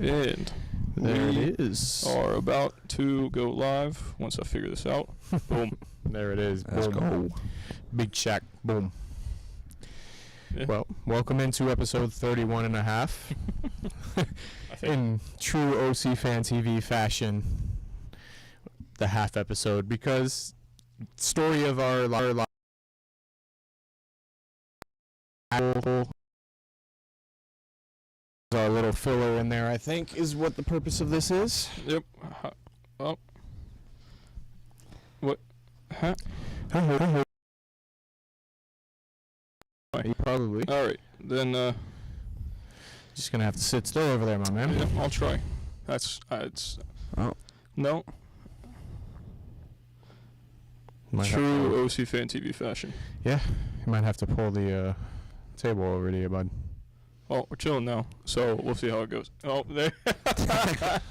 And There we it is. are about to go live once I figure this out. Boom. There it is. Let's Boom. go. Big check. Boom. Yeah. Well, welcome into episode 31 and a half. In true OC Fan TV fashion, the half episode, because story of our life. Our little filler in there, I think, is what the purpose of this is. Yep. Oh. What? Huh? Probably. All right. Then, Just gonna have to sit still over there, my man. yeah, I'll try. That's, it's, Oh. no. Might have True OC Fan TV fashion. You might have to pull the table over to you, bud. Well, we're chilling now, so we'll see how it goes. Oh, there.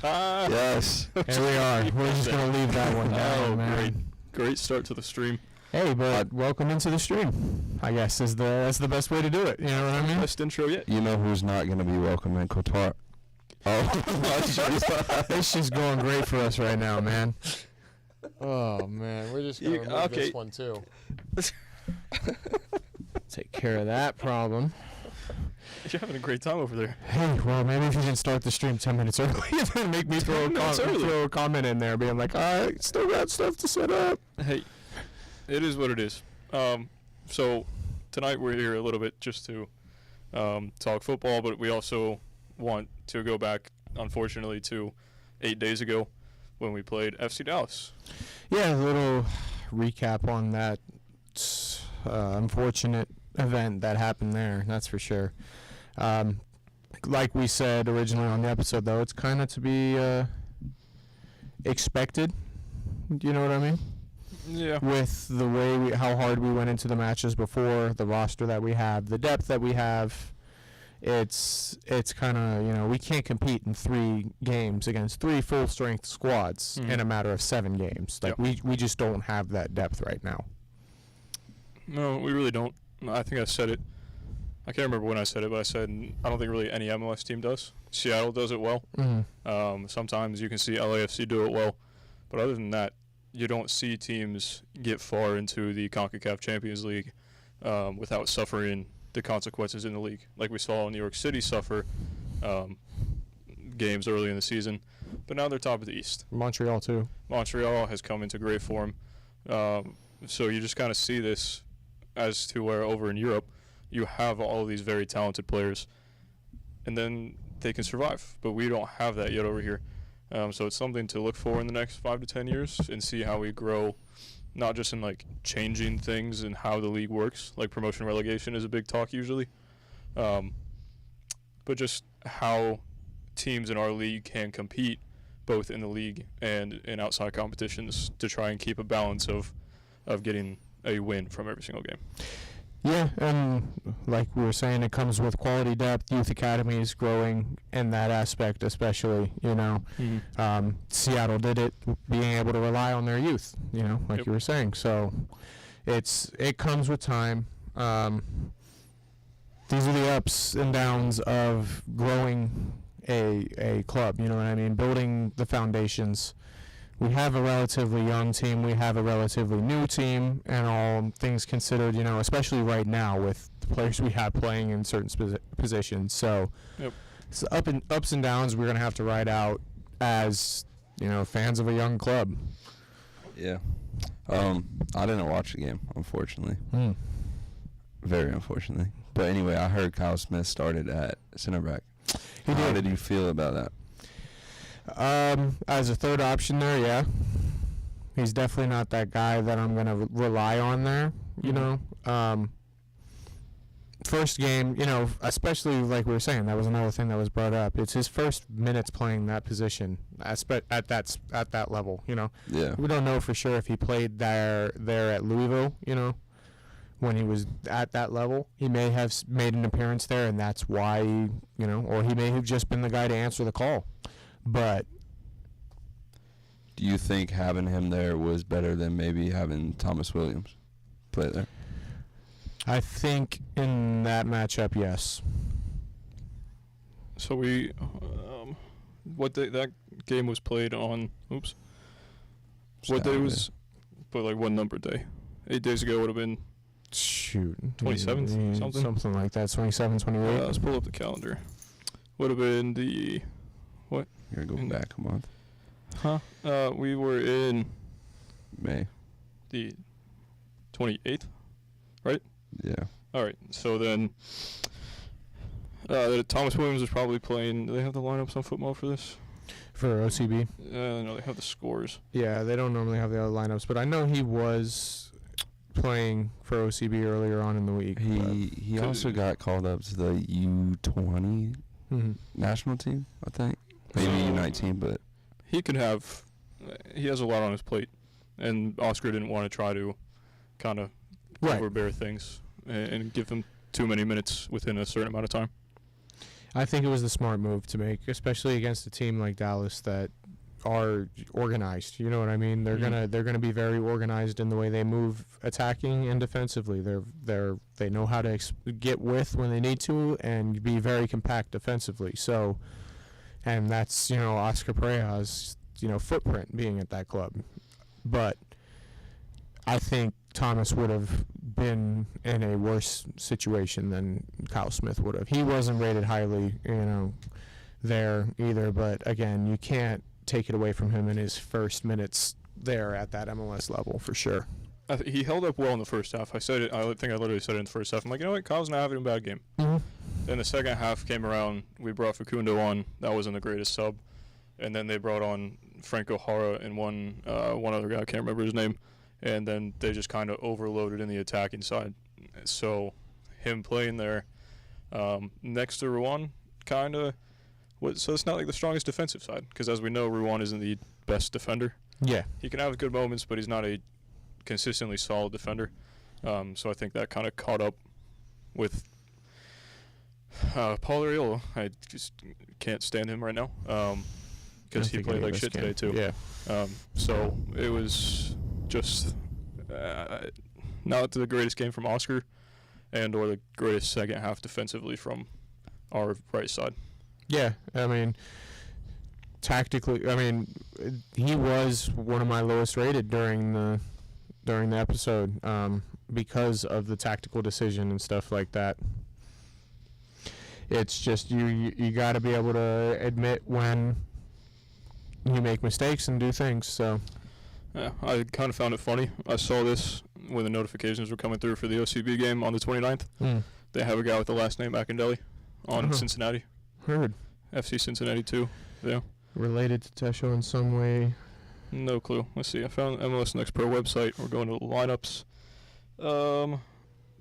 Yes. Here we are. We're just gonna leave that one down, Oh, man. Great start to the stream. Hey, but welcome into the stream. I guess that's the best way to do it. You know what I mean? Best intro yet. You know who's not going to be welcome in Qatar? Oh. It's just going great for us right now, man. Oh man, we're just gonna remove this one too. Take care of that problem. You're having a great time over there. Hey, well, maybe if you can start the stream 10 minutes early and then make me throw a comment in there being like, I still got stuff to set up. Hey, it is what it is. So tonight we're here a little bit just to talk football, but we also want to go back, unfortunately, to 8 days ago when we played FC Dallas. Yeah, a little recap on that unfortunate event that happened there, that's for sure. Like we said originally on the episode, though, it's kind of to be expected. Do you know what I mean? Yeah. With the way how hard we went into the matches before, the roster that we have, the depth that we have, it's kind of, we can't compete in 3 games against 3 full-strength squads in a matter of 7 games. Like, we just don't have that depth right now. No, we really don't. I think I said it. I can't remember when I said it, but I said I don't think really any MLS team does. Seattle does it well. Mm-hmm. Sometimes you can see LAFC do it well. But other than that, you don't see teams get far into the CONCACAF Champions League without suffering the consequences in the league. Like we saw New York City suffer games early in the season. But now they're top of the East. Montreal, too. Montreal has come into great form. So you just kind of see this as to where over in Europe you have all of these very talented players and then they can survive. But we don't have that yet over here. So it's something to look for in the next 5 to 10 years and see how we grow, not just in like changing things and how the league works, like promotion relegation is a big talk usually, but just how teams in our league can compete both in the league and in outside competitions to try and keep a balance of getting a win from every single game. Yeah, and like we were saying, it comes with quality depth, youth academies growing in that aspect especially, Seattle did it, being able to rely on their youth, like Yep. you were saying. So it comes with time. These are the ups and downs of growing a club, you know what I mean, building the foundations. We have a relatively young team. We have a relatively new team, and all things considered, especially right now with the players we have playing in certain positions. So, it's ups and downs we're going to have to ride out as, fans of a young club. Yeah. I didn't watch the game, unfortunately. Very unfortunately. But anyway, I heard Kyle Smith started at center back. How did you feel about that? As a third option there, yeah. He's definitely not that guy that I'm going to rely on there, First game, especially like we were saying, that was another thing that was brought up. It's his first minutes playing that position at that level, Yeah. We don't know for sure if he played there at Louisville, when he was at that level. He may have made an appearance there, and that's why, or he may have just been the guy to answer the call. But do you think having him there was better than maybe having Thomas Williams play there? I think in that matchup, yes. So we that game was played on. Oops. What day was? But like what number day? 8 days ago would have been. Shoot. 27th, something? Something like that. 27, 28. Let's pull up the calendar. Would have been the. What? You're going to go back a month. Huh? We were in. May. The 28th, right? Yeah. All right. So then. Thomas Williams was probably playing. Do they have the lineups on football for this? For OCB? No, they have the scores. Yeah, they don't normally have the other lineups, but I know he was playing for OCB earlier on in the week. He also got called up to the U20 national team, I think. Maybe U19 team, but he has a lot on his plate, and Oscar didn't want to try to kind of overbear things and give him too many minutes within a certain amount of time. I think it was the smart move to make, especially against a team like Dallas that are organized. You know what I mean? They're gonna be very organized in the way they move, attacking and defensively. They know how to get width when they need to and be very compact defensively. So, and that's Oscar Pereira's footprint being at that club. But I think Thomas would have been in a worse situation than Kyle Smith would have. He wasn't rated highly, there either. But again, you can't take it away from him in his first minutes there at that MLS level for sure. He held up well in the first half. I said it. I think I literally said it in the first half. I'm like, you know what? Kyle's not having a bad game. Mm-hmm. Then the second half came around. We brought Facundo on. That wasn't the greatest sub. And then they brought on Franco Jara and one other guy. I can't remember his name. And then they just kind of overloaded in the attacking side. So him playing there next to Ruan kind of – so it's not like the strongest defensive side because, as we know, Ruan isn't the best defender. Yeah. He can have good moments, but he's not a consistently solid defender. So I think that kind of caught up with Paul Ariello. I just can't stand him right now because he played like shit today too. Yeah. So it was just not the greatest game from Oscar and or the greatest second half defensively from our right side. Yeah, I mean, tactically, he was one of my lowest rated during the episode because of the tactical decision and stuff like that. It's just you got to be able to admit when you make mistakes and do things. So yeah, I kind of found it funny. I saw this when the notifications were coming through for the OCB game on the 29th. They have a guy with the last name Akindele on Cincinnati. Heard. FC Cincinnati too. Yeah. Related to Tesho in some way. No clue. Let's see. I found MLS Next Pro website. We're going to the lineups.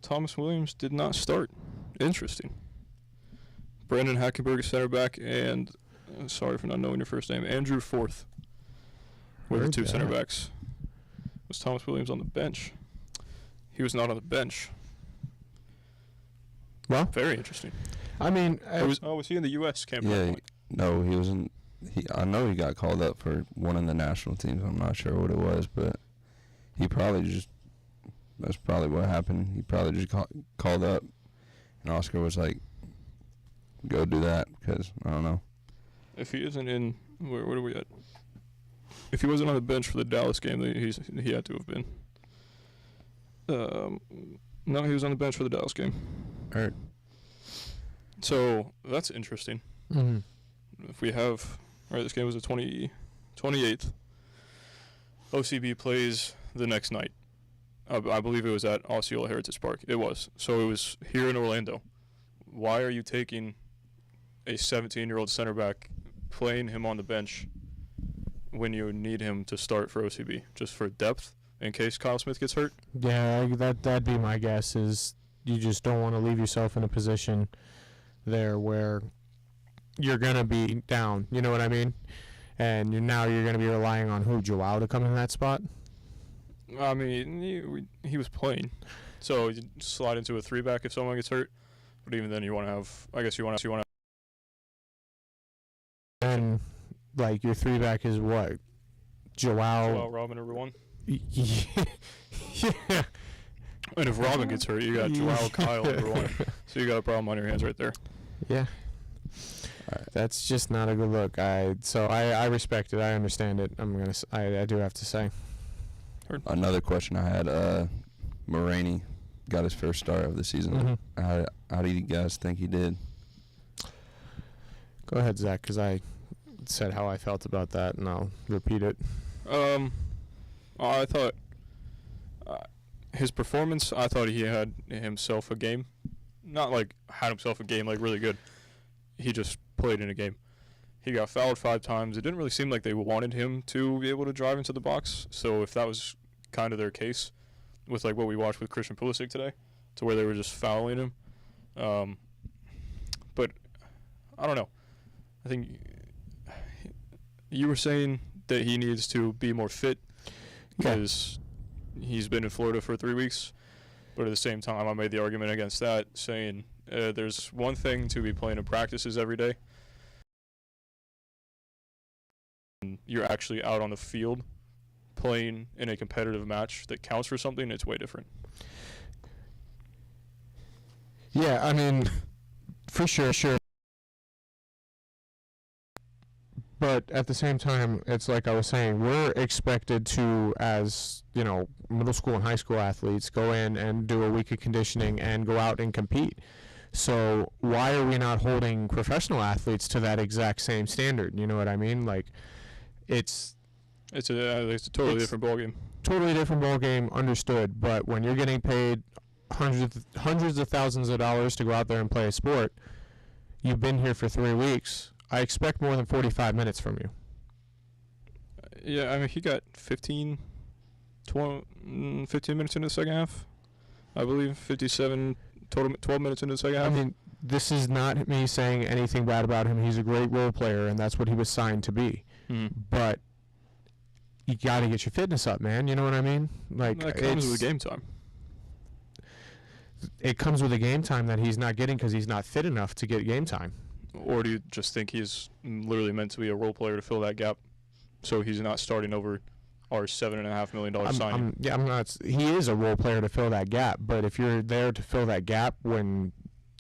Thomas Williams did not start. Interesting. Brandon Hackenberg is center back, and sorry for not knowing your first name, Andrew Forth were the two center backs. Was Thomas Williams on the bench? He was not on the bench. Well, very interesting. I mean, was he in the U.S. camp? Yeah, no, he wasn't. I know he got called up for one of the national teams. I'm not sure what it was, but he probably just. That's probably what happened. He probably just called up, and Oscar was like, "Go do that," because I don't know. If he isn't in, where are we at? If he wasn't on the bench for the Dallas game, he had to have been. No, he was on the bench for the Dallas game. All right. So that's interesting. Mm-hmm. If we have, this game was the 28th. OCB plays the next night. I believe it was at Osceola Heritage Park. It was. So it was here in Orlando. Why are you taking a 17-year-old center back, playing him on the bench when you need him to start for OCB? Just for depth in case Kyle Smith gets hurt? Yeah, that'd be my guess, is you just don't want to leave yourself in a position there where you're going to be down, you know what I mean? And now you're going to be relying on Joao to come in that spot? I mean, he was playing. So you slide into a 3-back if someone gets hurt. But even then you want to have, I guess you want to. And, like, your 3-back is what? Joao, Robin, number 1? Yeah. And if Robin gets hurt, you got Joao, Kyle, number 1. So you got a problem on your hands right there. Yeah. All right. That's just not a good look. I respect it. I understand it. I do have to say. Another question I had. Moraney got his first start of the season. Mm-hmm. How do you guys think he did? Go ahead, Zach, because I said how I felt about that, and I'll repeat it. I thought his performance, I thought he had himself a game. Not like had himself a game like really good. He just played in a game. He got fouled 5 times. It didn't really seem like they wanted him to be able to drive into the box. So if that was kind of their case with like what we watched with Christian Pulisic today, to where they were just fouling him. But I don't know. I think you were saying that he needs to be more fit because he's been in Florida for 3 weeks. But at the same time, I made the argument against that, saying there's one thing to be playing in practices every day. You're actually out on the field playing in a competitive match that counts for something. It's way different. Yeah, I mean, for sure. But at the same time, it's like I was saying, we're expected to, as, middle school and high school athletes, go in and do a week of conditioning and go out and compete. So why are we not holding professional athletes to that exact same standard? You know what I mean? Like, it's a totally different ballgame. Totally different ballgame, understood. But when you're getting paid hundreds of thousands of dollars to go out there and play a sport, you've been here for 3 weeks. I expect more than 45 minutes from you. Yeah, I mean, he got 15 minutes into the second half, I believe. 57 total, 12 minutes into the second half. I mean, this is not me saying anything bad about him. He's a great role player, and that's what he was signed to be. But you got to get your fitness up, man. You know what I mean? Like, that comes with game time. It comes with a game time that he's not getting because he's not fit enough to get game time. Or do you just think he's literally meant to be a role player to fill that gap, so he's not starting over our $7.5 million signing? I'm not. He is a role player to fill that gap, but if you're there to fill that gap when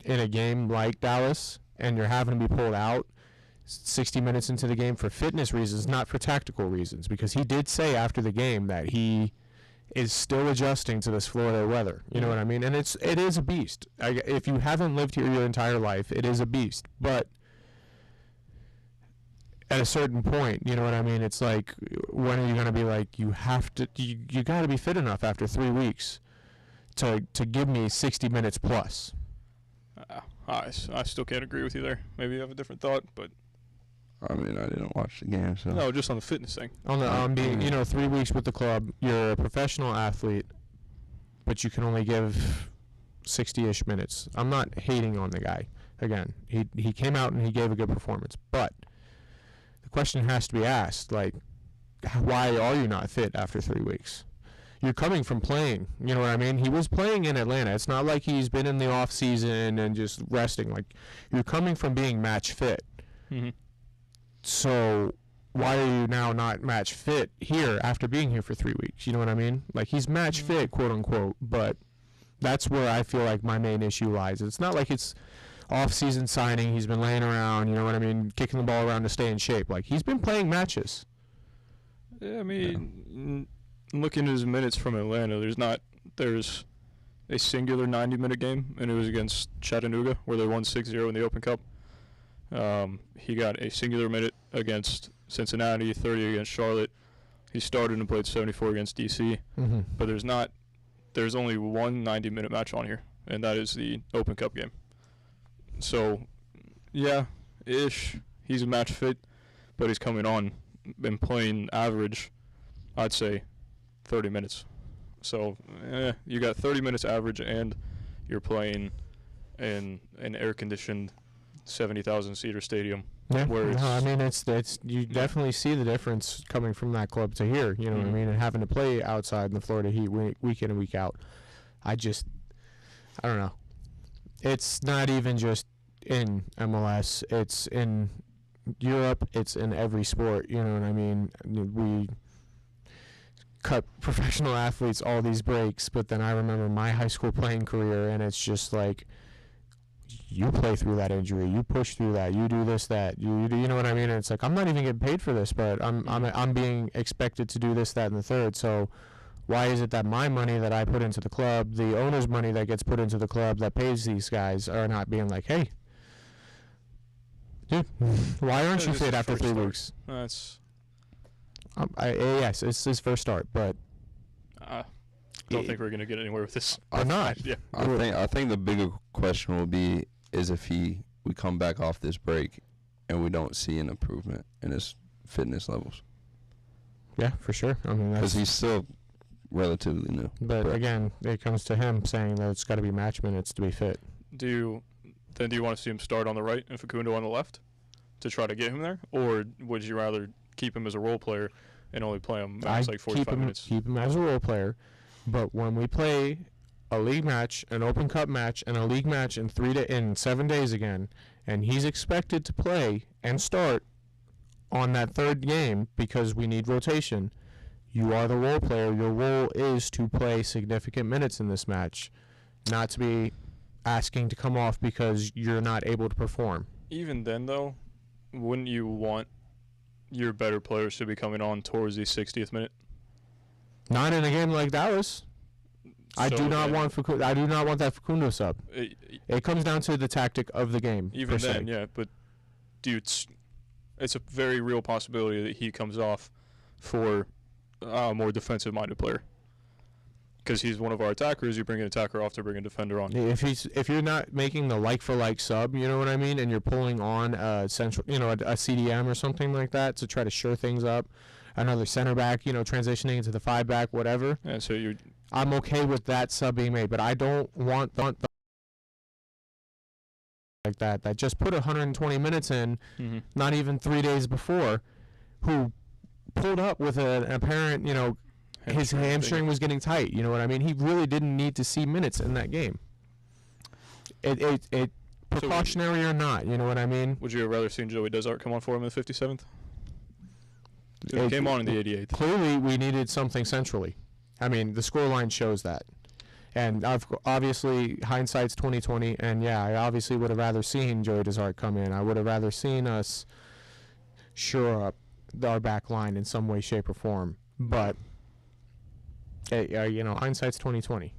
in a game like Dallas and you're having to be pulled out 60 minutes into the game for fitness reasons, not for tactical reasons, because he did say after the game that he is still adjusting to this Florida weather. You know what I mean? And it is a beast. If you haven't lived here your entire life, it is a beast. But at a certain point, you know what I mean? It's like, when are you going to be like, you got to be fit enough after 3 weeks to give me 60 minutes plus? I still can't agree with you there. Maybe you have a different thought, but I mean, I didn't watch the game, so. No, just on the fitness thing. On being, 3 weeks with the club, you're a professional athlete, but you can only give 60-ish minutes. I'm not hating on the guy. Again, he came out and he gave a good performance, but the question has to be asked, like, why are you not fit after 3 weeks? You're coming from playing, you know what I mean? He was playing in Atlanta. It's not like he's been in the off season and just resting. Like, you're coming from being match fit. Mm-hmm. So why are you now not match fit here after being here for 3 weeks? You know what I mean? Like, he's match fit, quote unquote, but that's where I feel like my main issue lies. It's not like it's off-season signing. He's been laying around, you know what I mean, kicking the ball around to stay in shape. Like, he's been playing matches. Yeah, I mean, looking at his minutes from Atlanta, there's a singular 90-minute game, and it was against Chattanooga, where they won 6-0 in the Open Cup. He got a singular minute against Cincinnati, 30 against Charlotte. He started and played 74 against DC. Mm-hmm. But there's only one 90-minute match on here, and that is the Open Cup game. So, yeah, he's a match fit, but he's coming on and playing average, I'd say, 30 minutes. So, you got 30 minutes average, and you're playing in an air-conditioned 70,000 seater stadium. Yeah, I mean, it's you definitely see the difference coming from that club to here. You know what I mean, and having to play outside in the Florida heat week in and week out. I don't know. It's not even just in MLS. It's in Europe. It's in every sport. You know what I mean? We cut professional athletes all these breaks, but then I remember my high school playing career, and it's just like, you play through that injury, you push through that, you do this, that, you know what I mean? And it's like, I'm not even getting paid for this, but I'm being expected to do this, that, and the third. So why is it that my money that I put into the club, the owner's money that gets put into the club that pays these guys, are not being like, hey, dude, why aren't you fit after 3 weeks? That's. Yes, it's his first start, but Don't think we're gonna get anywhere with this. Or not. Yeah. I think the bigger question will be is if we come back off this break and we don't see an improvement in his fitness levels. Yeah, for sure. I mean, because he's still relatively new. But again, it comes to him saying that it's got to be match minutes to be fit. Do you want to see him start on the right and Facundo on the left to try to get him there, or would you rather keep him as a role player and only play him max like 45 minutes? Keep him as a role player, but when we play a league match, an Open Cup match, and a league match in 7 days again, and he's expected to play and start on that third game because we need rotation, you are the role player. Your role is to play significant minutes in this match, not to be asking to come off because you're not able to perform. Even then, though, wouldn't you want your better players to be coming on towards the 60th minute? Not in a game like Dallas. I do not want that Facundo sub. It comes down to the tactic of the game. Even then, yeah, but dude, it's a very real possibility that he comes off for a more defensive-minded player. Because he's one of our attackers, you bring an attacker off to bring a defender on. If you're not making the like-for-like sub, you know what I mean, and you're pulling on a central, a CDM or something like that to try to shore things up, another center back, transitioning into the 5-back, whatever. Yeah, so I'm okay with that sub being made, but I don't want the like that just put 120 minutes in, not even 3 days before, who pulled up with an apparent, his hamstring was getting tight. You know what I mean? He really didn't need to see minutes in that game. It precautionary or not, you know what I mean? Would you have rather seen Joey Desart come on for him in the 57th? He came on in the 88th. Clearly, we needed something centrally. I mean, the scoreline shows that. And obviously, hindsight's 20/20. And yeah, I obviously would have rather seen Joey Desart come in. I would have rather seen us shore up our back line in some way, shape, or form. But hindsight's 20/20.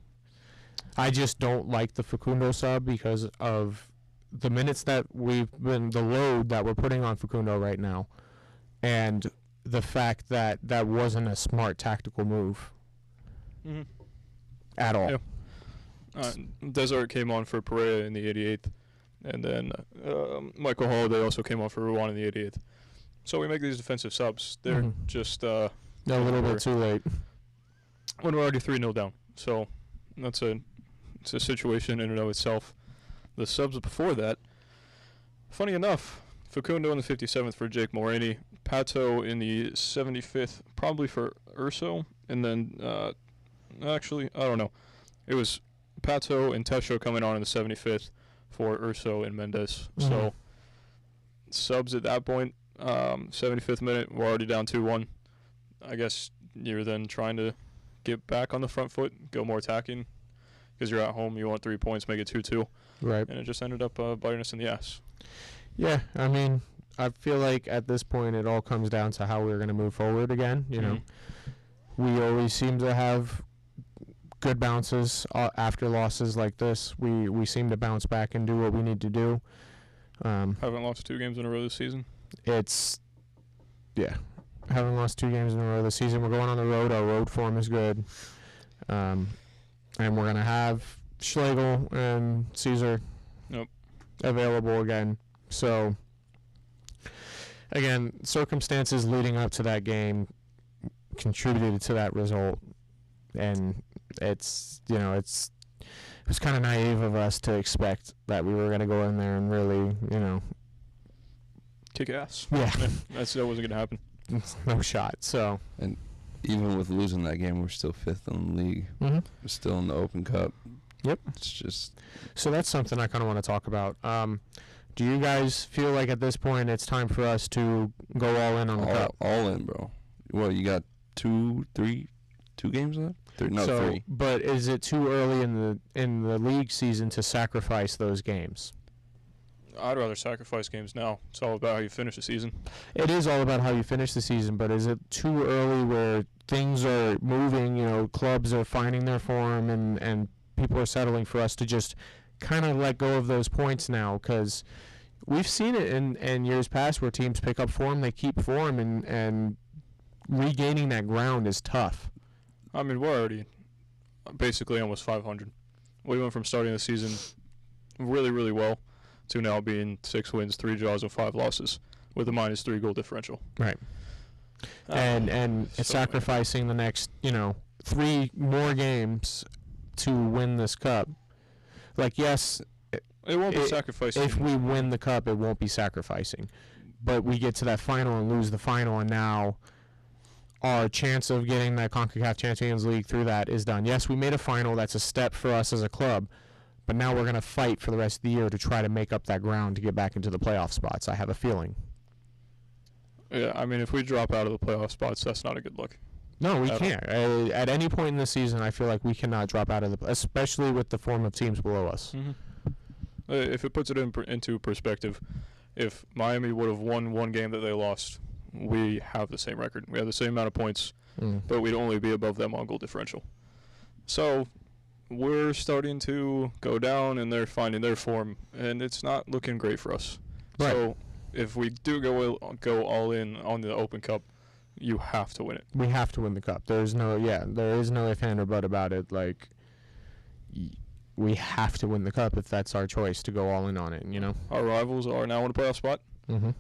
I just don't like the Facundo sub because of the minutes that the load that we're putting on Facundo right now, and the fact that that wasn't a smart tactical move at all. Yeah. Desart came on for Pereira in the 88th, and then Michael Holiday also came on for Ruan in the 88th. So we make these defensive subs. They're just a little bit too late. When we're already 3-0 down. So it's a situation in and of itself. The subs before that, funny enough, Facundo in the 57th for Jake Morini, Pato in the 75th, probably for Urso, and then actually, I don't know. It was Pato and Tesho coming on in the 75th for Urso and Mendez. So subs at that point, 75th minute, we're already down 2-1. I guess you're then trying to get back on the front foot, go more attacking, because you're at home, you want 3 points, make it 2-2. Right. And it just ended up biting us in the ass. Yeah, I mean, I feel like at this point it all comes down to how we're going to move forward again. We always seem to have good bounces after losses like this. We seem to bounce back and do what we need to do. Haven't lost 2 games in a row this season. Haven't lost 2 games in a row this season. We're going on the road. Our road form is good. And we're going to have Schlegel and Caesar available again. So, again, circumstances leading up to that game contributed to that result. And it was kind of naive of us to expect that we were going to go in there and really, kick ass. Yeah. That wasn't going to happen. No shot. So, and even with losing that game, we're still 5th in the league. We're still in the Open Cup. Yep. It's just. So that's something I kind of want to talk about. Do you guys feel like at this point it's time for us to go all in on the cup? All in, bro. Well, you got 2 games left? 3. But is it too early in the league season to sacrifice those games? I'd rather sacrifice games now. It's all about how you finish the season. It is all about how you finish the season, but is it too early where things are moving, clubs are finding their form and people are settling for us to just kind of let go of those points now? Because we've seen it in years past where teams pick up form, they keep form, and regaining that ground is tough. I mean, we're already basically almost 500. We went from starting the season really, really well to now being 6 wins, 3 draws, and 5 losses with a -3 goal differential. Right. And sacrificing the next, 3 more games to win this cup. Like, yes, it won't be sacrificing. If we win the cup, it won't be sacrificing. But we get to that final and lose the final, and now our chance of getting that CONCACAF Champions League through that is done. Yes, we made a final. That's a step for us as a club. But now we're going to fight for the rest of the year to try to make up that ground to get back into the playoff spots, I have a feeling. Yeah, I mean, if we drop out of the playoff spots, that's not a good look. No, we can't. At any point in the season, I feel like we cannot drop out of especially with the form of teams below us. Mm-hmm. If it puts it into perspective, if Miami would have won one game that they lost, we have the same record. We have the same amount of points, but we'd only be above them on goal differential. So we're starting to go down, and they're finding their form, and it's not looking great for us. Right. So if we do go all in on the Open Cup, you have to win it. We have to win the cup. There is no if, and, or but about it. Like, we have to win the cup if that's our choice to go all in on it. Our rivals are now in a playoff spot. Mm-hmm.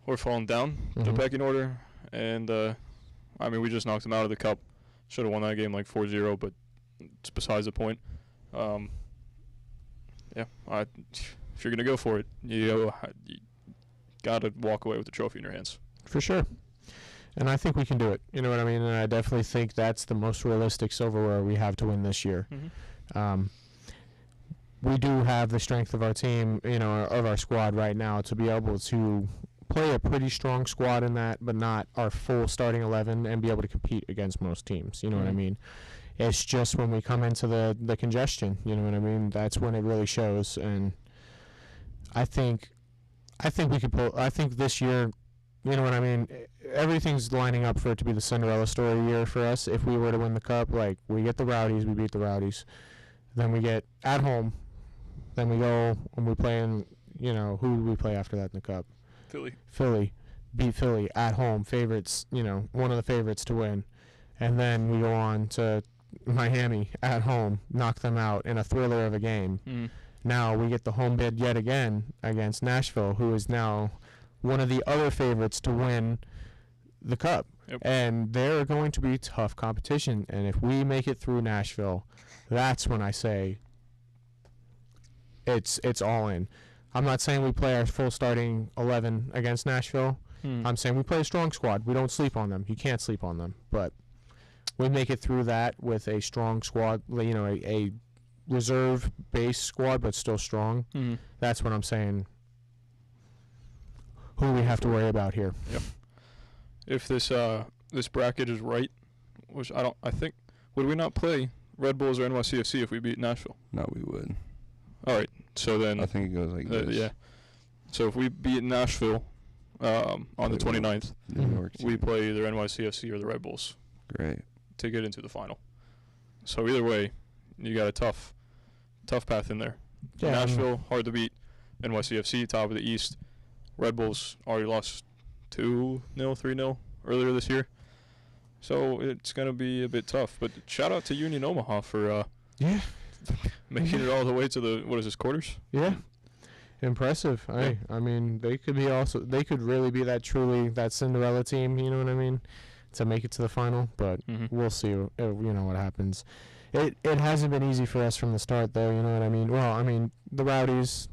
We're falling down the pecking order, and I mean, we just knocked them out of the cup. Should have won that game like 4-0, but it's besides the point. If you're gonna go for it, you gotta walk away with the trophy in your hands. For sure. And I think we can do it. You know what I mean? And I definitely think that's the most realistic silverware we have to win this year. Mm-hmm. We do have the strength of our team, of our squad right now to be able to play a pretty strong squad in that, but not our full starting 11 and be able to compete against most teams. You know what I mean? It's just when we come into the congestion, you know what I mean? That's when it really shows. And I think we could pull. I think this year, you know what I mean? Everything's lining up for it to be the Cinderella story year for us. If we were to win the cup, like, we get the Rowdies, we beat the Rowdies. Then we get at home. Then we go and we play in, who do we play after that in the cup? Philly. Beat Philly at home. Favorites, one of the favorites to win. And then we go on to Miami at home, knock them out in a thriller of a game. Mm. Now we get the home bid yet again against Nashville, who is now one of the other favorites to win the cup. Yep. And they're going to be tough competition. And if we make it through Nashville, that's when I say it's all in. I'm not saying we play our full starting 11 against Nashville. I'm saying we play a strong squad. We don't sleep on them. You can't sleep on them. But we make it through that with a strong squad, a reserve-based squad, but still strong. Mm. That's what I'm saying. Who we have to worry about here. Yep. If this bracket is right, which I think, would we not play Red Bulls or NYCFC if we beat Nashville? No, we would. All right. So then I think it goes like this. Yeah. So if we beat Nashville on the 29th, we play either NYCFC or the Red Bulls. Great. To get into the final. So either way, you got a tough path in there. Yeah, Nashville, hard to beat. NYCFC, top of the East. Red Bulls already lost 2-0, 3-0 earlier this year. So it's going to be a bit tough. But shout out to Union Omaha for making it all the way to the, quarters? Yeah. Impressive. Yeah. I mean, they could really be that Cinderella team, you know what I mean, to make it to the final, but we'll see, what happens. It hasn't been easy for us from the start, though, you know what I mean? Well, I mean, the Rowdies,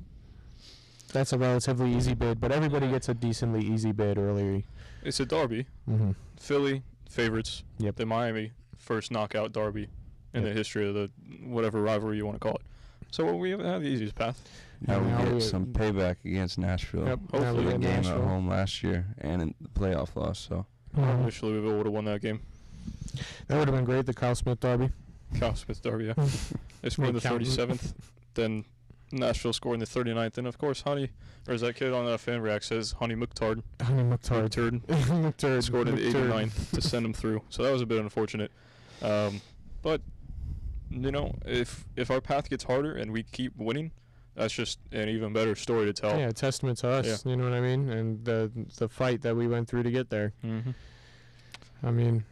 that's a relatively easy bid, but everybody gets a decently easy bid early. It's a derby. Mm-hmm. Philly, favorites. Yep. The Miami, first knockout derby in the history of the whatever rivalry you want to call it. So we have the easiest path. Now we get some payback against Nashville. Yep. Hopefully the game at home last year and in the playoff loss. So I wish Louisville would have won that game. That would have been great, the Kyle Smith derby. Kyle Smith derby, yeah. It's for the 37th. Then Nashville scored in the 39th, and of course, or as that kid on Fan React says, Honey Mukhtar. Mukhtar Scored in the 89th to send them through. So that was a bit unfortunate. But, if our path gets harder and we keep winning, that's just an even better story to tell. Yeah, a testament to us, you know what I mean? And the fight that we went through to get there. Mm-hmm. I mean,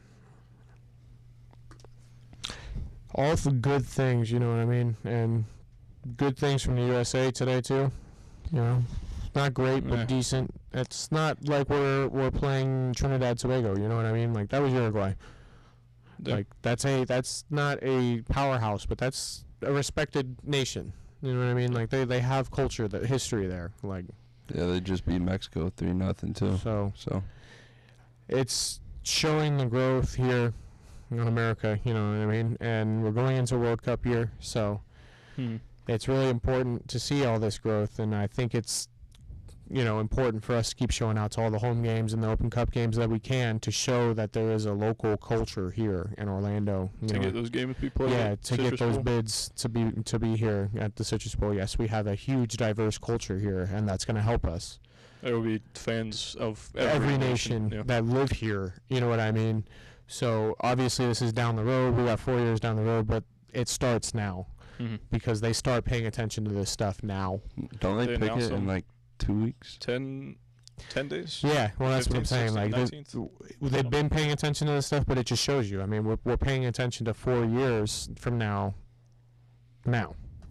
all the good things, you know what I mean? And good things from the USA today, too. Not great, but decent. It's not like we're playing Trinidad Tobago, you know what I mean? Like, that was Uruguay. Yeah. Like, that's not a powerhouse, but that's a respected nation. You know what I mean? Like, they have culture, the history there. Like, yeah, they just beat Mexico 3-0 too. So it's showing the growth here in America, you know what I mean? And we're going into World Cup year, so it's really important to see all this growth, and I think it's important for us to keep showing out to all the home games and the Open Cup games that we can to show that there is a local culture here in Orlando. Get those games to be played. Yeah, to get those bids to be here at the Citrus Bowl. Yes, we have a huge, diverse culture here, and that's going to help us. There will be fans of every nation that live here. You know what I mean? So obviously this is down the road. We got 4 years down the road, but it starts now because they start paying attention to this stuff now. Don't they pick it in like 2 weeks? 10 days? Yeah, well, that's 15th, what I'm saying. 16th, Like, they've been paying attention to this stuff, but it just shows you. I mean, we're paying attention to 4 years from now.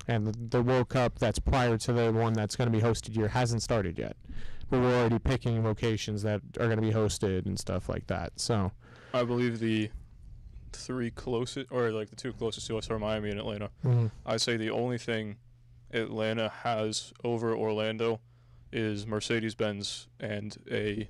And the World Cup that's prior to the one that's going to be hosted here hasn't started yet. But we're already picking locations that are going to be hosted and stuff like that. So I believe the two closest to us are Miami and Atlanta. I'd say the only thing Atlanta has over Orlando is Mercedes-Benz and a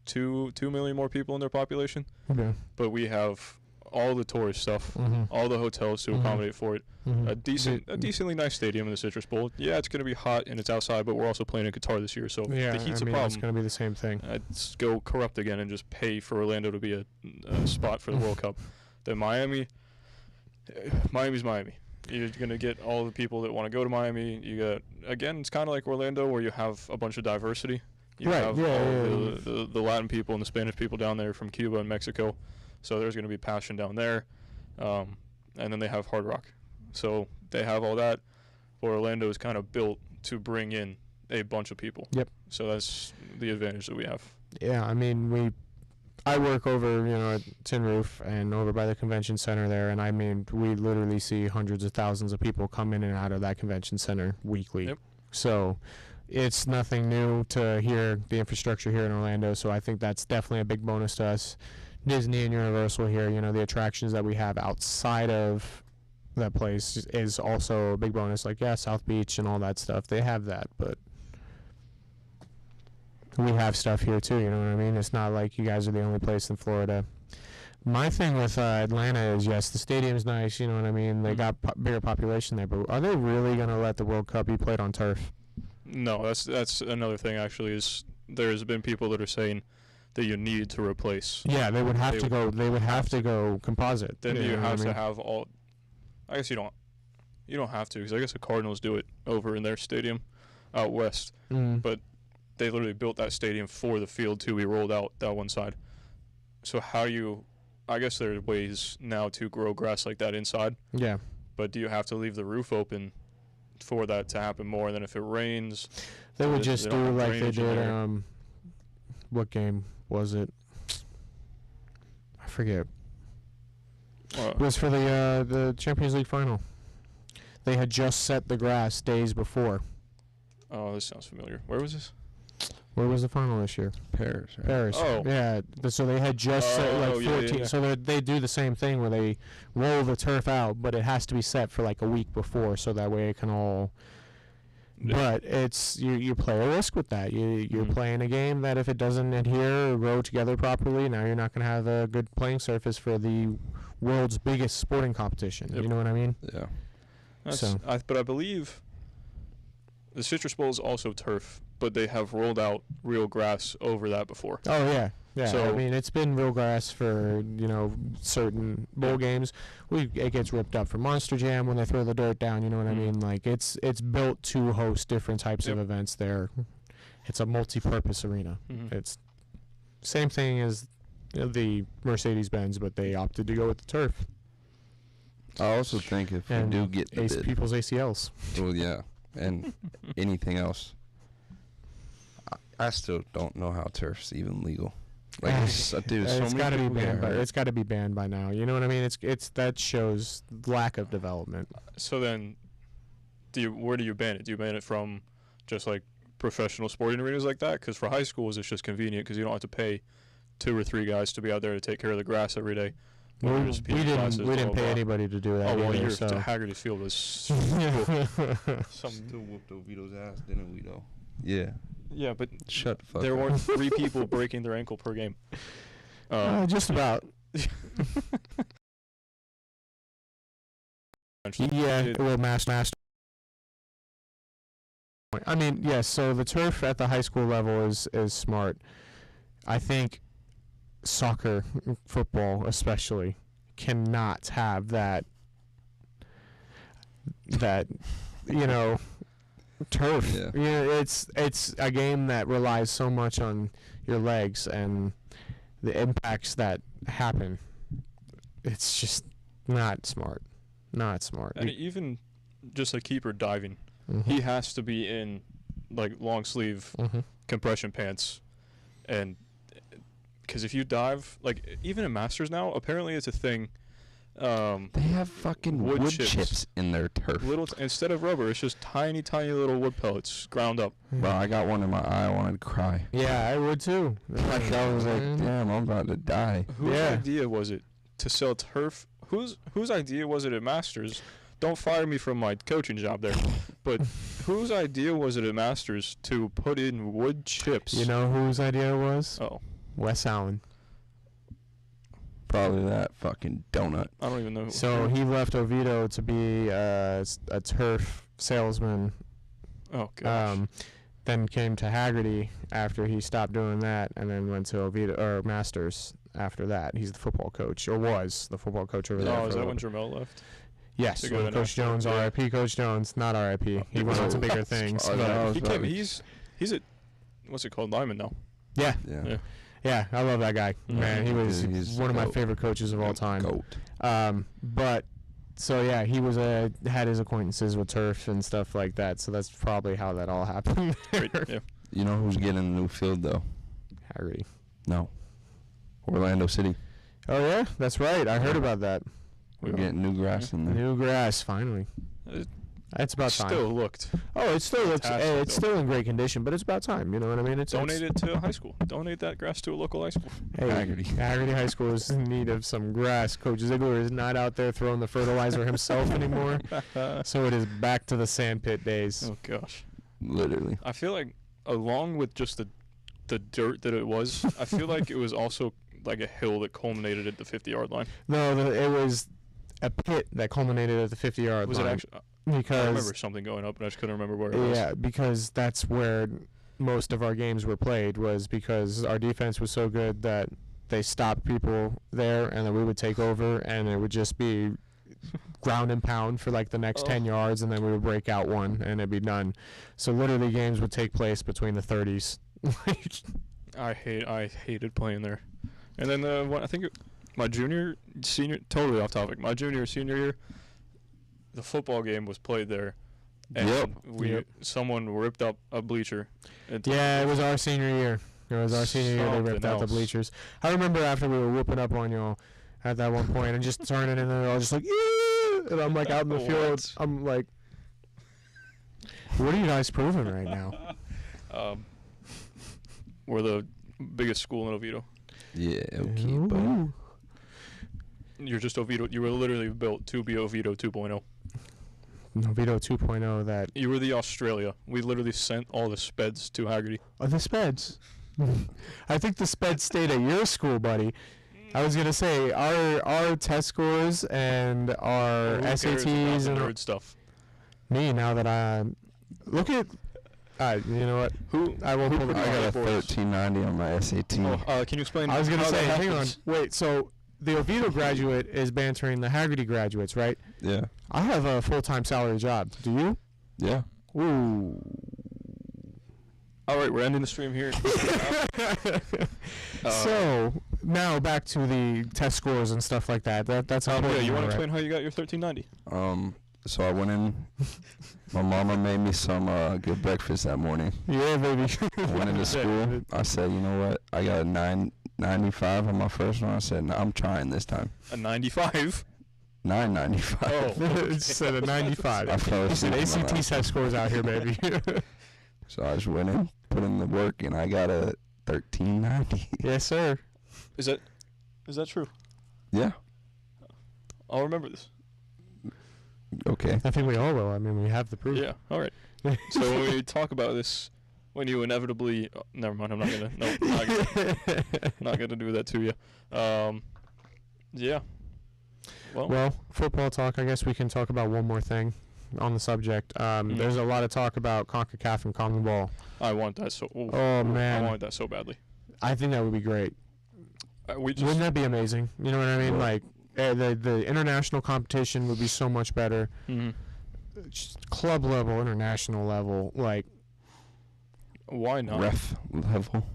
2 million more people in their population. Okay. But we have all the tourist stuff, all the hotels to accommodate for it. A decently nice stadium in the Citrus Bowl. Yeah, it's going to be hot and it's outside, but we're also playing in Qatar this year, so the heat's a problem. It's going to be the same thing. Let's go corrupt again and just pay for Orlando to be a spot for the World Cup. Then Miami's Miami. You're going to get all the people that want to go to Miami. You got, again, it's kind of like Orlando where you have a bunch of diversity. You have all the Latin people and the Spanish people down there from Cuba and Mexico. So there's going to be passion down there. And then they have Hard Rock. So they have all that. But Orlando is kind of built to bring in a bunch of people. Yep. So that's the advantage that we have. Yeah, I mean, I work over, at Tin Roof and over by the convention center there, and I mean, we literally see hundreds of thousands of people come in and out of that convention center weekly. Yep. So it's nothing new to hear the infrastructure here in Orlando, so I think that's definitely a big bonus to us. Disney and Universal here, the attractions that we have outside of that place is also a big bonus. Like, South Beach and all that stuff, they have that, but we have stuff here too, you know what I mean? It's not like you guys are the only place in Florida. My thing with Atlanta is, yes, the stadium's nice, you know what I mean? They got bigger population there, but are they really going to let the World Cup be played on turf? No, that's another thing, actually, is there's been people that are saying that you need to replace. Yeah, they would have to go composite. Then you have to have all. I guess you don't have to, because I guess the Cardinals do it over in their stadium out west. But they literally built that stadium for the field to be rolled out that one side. So I guess there are ways now to grow grass like that inside. Yeah. But do you have to leave the roof open for that to happen more? And then if it rains, they would just do like they did. What game was it? I forget. It was for the Champions League final. They had just set the grass days before. Oh, this sounds familiar. Where was this? Where was the final this year? Paris. Right? Paris. Oh. Yeah. So they had just set 14. Yeah. So they do the same thing where they roll the turf out, but it has to be set for like a week before, so that way it can all. Yeah. But it's you play a risk with that. You're playing a game that if it doesn't adhere or grow together properly, now you're not going to have a good playing surface for the world's biggest sporting competition. Yep. You know what I mean? Yeah. But I believe the Citrus Bowl is also turf, but they have rolled out real grass over that before. Oh, yeah. Yeah, So I mean, it's been real grass for, certain bowl games. It gets ripped up for Monster Jam when they throw the dirt down, you know what I mean? Like, it's built to host different types of events there. It's a multi-purpose arena. It's same thing as the Mercedes-Benz, but they opted to go with the turf. I also think if we do get the bid, people's ACLs. well, yeah, and anything else, I still don't know how turf's even legal. Like, It's got to be banned. It's got to be banned by now. You know what I mean? It's that shows lack of development. So then, where do you ban it? Do you ban it from just like professional sporting arenas like that? Because for high schools, it's just convenient because you don't have to pay 2 or 3 guys to be out there to take care of the grass every day. We didn't pay anybody to do that. Oh, well, either, your so. Haggerty's field was Still whooped Oviedo's ass, didn't we, though? Yeah. Yeah, but Shut the fuck there up. weren't 3 people breaking their ankle per game. Just about. Yeah, well, master. I mean, yes. So the turf at the high school level is smart. I think soccer, football especially, cannot have that turf. Yeah, it's a game that relies so much on your legs and the impacts that happen. It's just not smart. Not smart. And even just a keeper diving, he has to be in like long sleeve compression pants, and because if you dive, like even in Masters now, apparently it's a thing. They have fucking wood chips in their turf. Instead of rubber, it's just tiny little wood pellets ground up. Bro, I got one in my eye. I wanted to cry. Yeah, I would too. Like, I was like, damn, I'm about to die. Whose idea was it to sell turf? Whose idea was it at Masters? Don't fire me from my coaching job there. But whose idea was it at Masters to put in wood chips? You know whose idea it was? Oh. Wes Allen. Probably that fucking donut. I don't even know. So he left Oviedo to be a turf salesman. Oh, gosh. Then came to Haggerty after he stopped doing that, and then went to Oviedo or Masters after that. He's the football coach, or was the football coach over there. Oh, is that when Jermel left? Yes, Coach Jones, R.I.P. Coach Jones, not R.I.P. He went on to bigger things. He's at, what's it called, Lyman now. Yeah. Yeah, I love that guy. Man, he's one of my favorite coaches of all time. Goat. But so yeah, he was had his acquaintances with turf and stuff like that. So that's probably how that all happened. Great, yeah. You know who's getting a new field though? Haggerty. No. Orlando City. Oh yeah, that's right. I heard about that. We're getting new grass in there. New grass, finally. It's about time. Still looked. Oh, it still looks. It's still in great condition, but it's about time. You know what I mean? Donate it to a high school. Donate that grass to a local high school. Hey, Haggerty High School is in need of some grass. Coach Ziegler is not out there throwing the fertilizer himself anymore, so it is back to the sandpit days. Oh gosh. Literally. I feel like, along with just the dirt that it was, I feel like it was also like a hill that culminated at the 50-yard line. No, it was a pit that culminated at the 50-yard line. Was it actually? Because I remember something going up, and I just couldn't remember where it was. Yeah, because that's where most of our games were played, was because our defense was so good that they stopped people there, and then we would take over, and it would just be ground and pound for like the next 10 yards, and then we would break out one, and it'd be done. So literally games would take place between the 30s. I hated playing there. And then I think my senior, totally off topic, my junior, senior year, the football game was played there, and someone ripped up a bleacher. Yeah, it was our senior year. They ripped out the bleachers. I remember after we were whooping up on y'all at that one point and just turning, and they're all just like, yeah! And I'm like out in the field. I'm like, what are you guys proving right now? We're the biggest school in Oviedo. Yeah, okay, but you're just Oviedo. You were literally built to be Oviedo 2.0. Oviedo 2.0. That you were the Australia. We literally sent all the speds to Haggerty. Oh, the speds. I think the speds stayed at your school, buddy. I was gonna say our test scores and our SATs and nerd stuff. Me, now that I look at You know what? I won't pull the I got a boards. 1390 on my SAT. Can you explain? I was going to how say, that hang on. happens? Wait, so the Oviedo graduate is bantering the Haggerty graduates, right? Yeah. I have a full-time salary job. Do you? Yeah. Ooh. All right, we're ending the stream here. So now back to the test scores and stuff like that. That's important. You want to right? explain how you got your 1390? So I went in. My mama made me some good breakfast that morning. Yeah, baby. I went into school. I said, you know what? I got a 995 on my first one. I said, no, I'm trying this time. A 95? 995. Oh. It said a 95. I fell He said asleep in my ACT test scores out here, baby. So I just went in, put in the work, and I got a 1390. Yes, sir. Is that true? Yeah. I'll remember this. Okay. I think we all will. I mean, we have the proof. Yeah. All right. So when we talk about this, when you inevitably, never mind. I'm not gonna. Nope. Not gonna do that to you. Yeah. Well, football talk. I guess we can talk about one more thing on the subject. There's a lot of talk about CONCACAF and CONMEBOL. I want that so. Ooh, Oh man, I want that so badly. I think that would be great. Wouldn't that be amazing? You know what I mean? Yeah. Like the international competition would be so much better. Mm-hmm. Just club level, international level, like Why not? Ref level.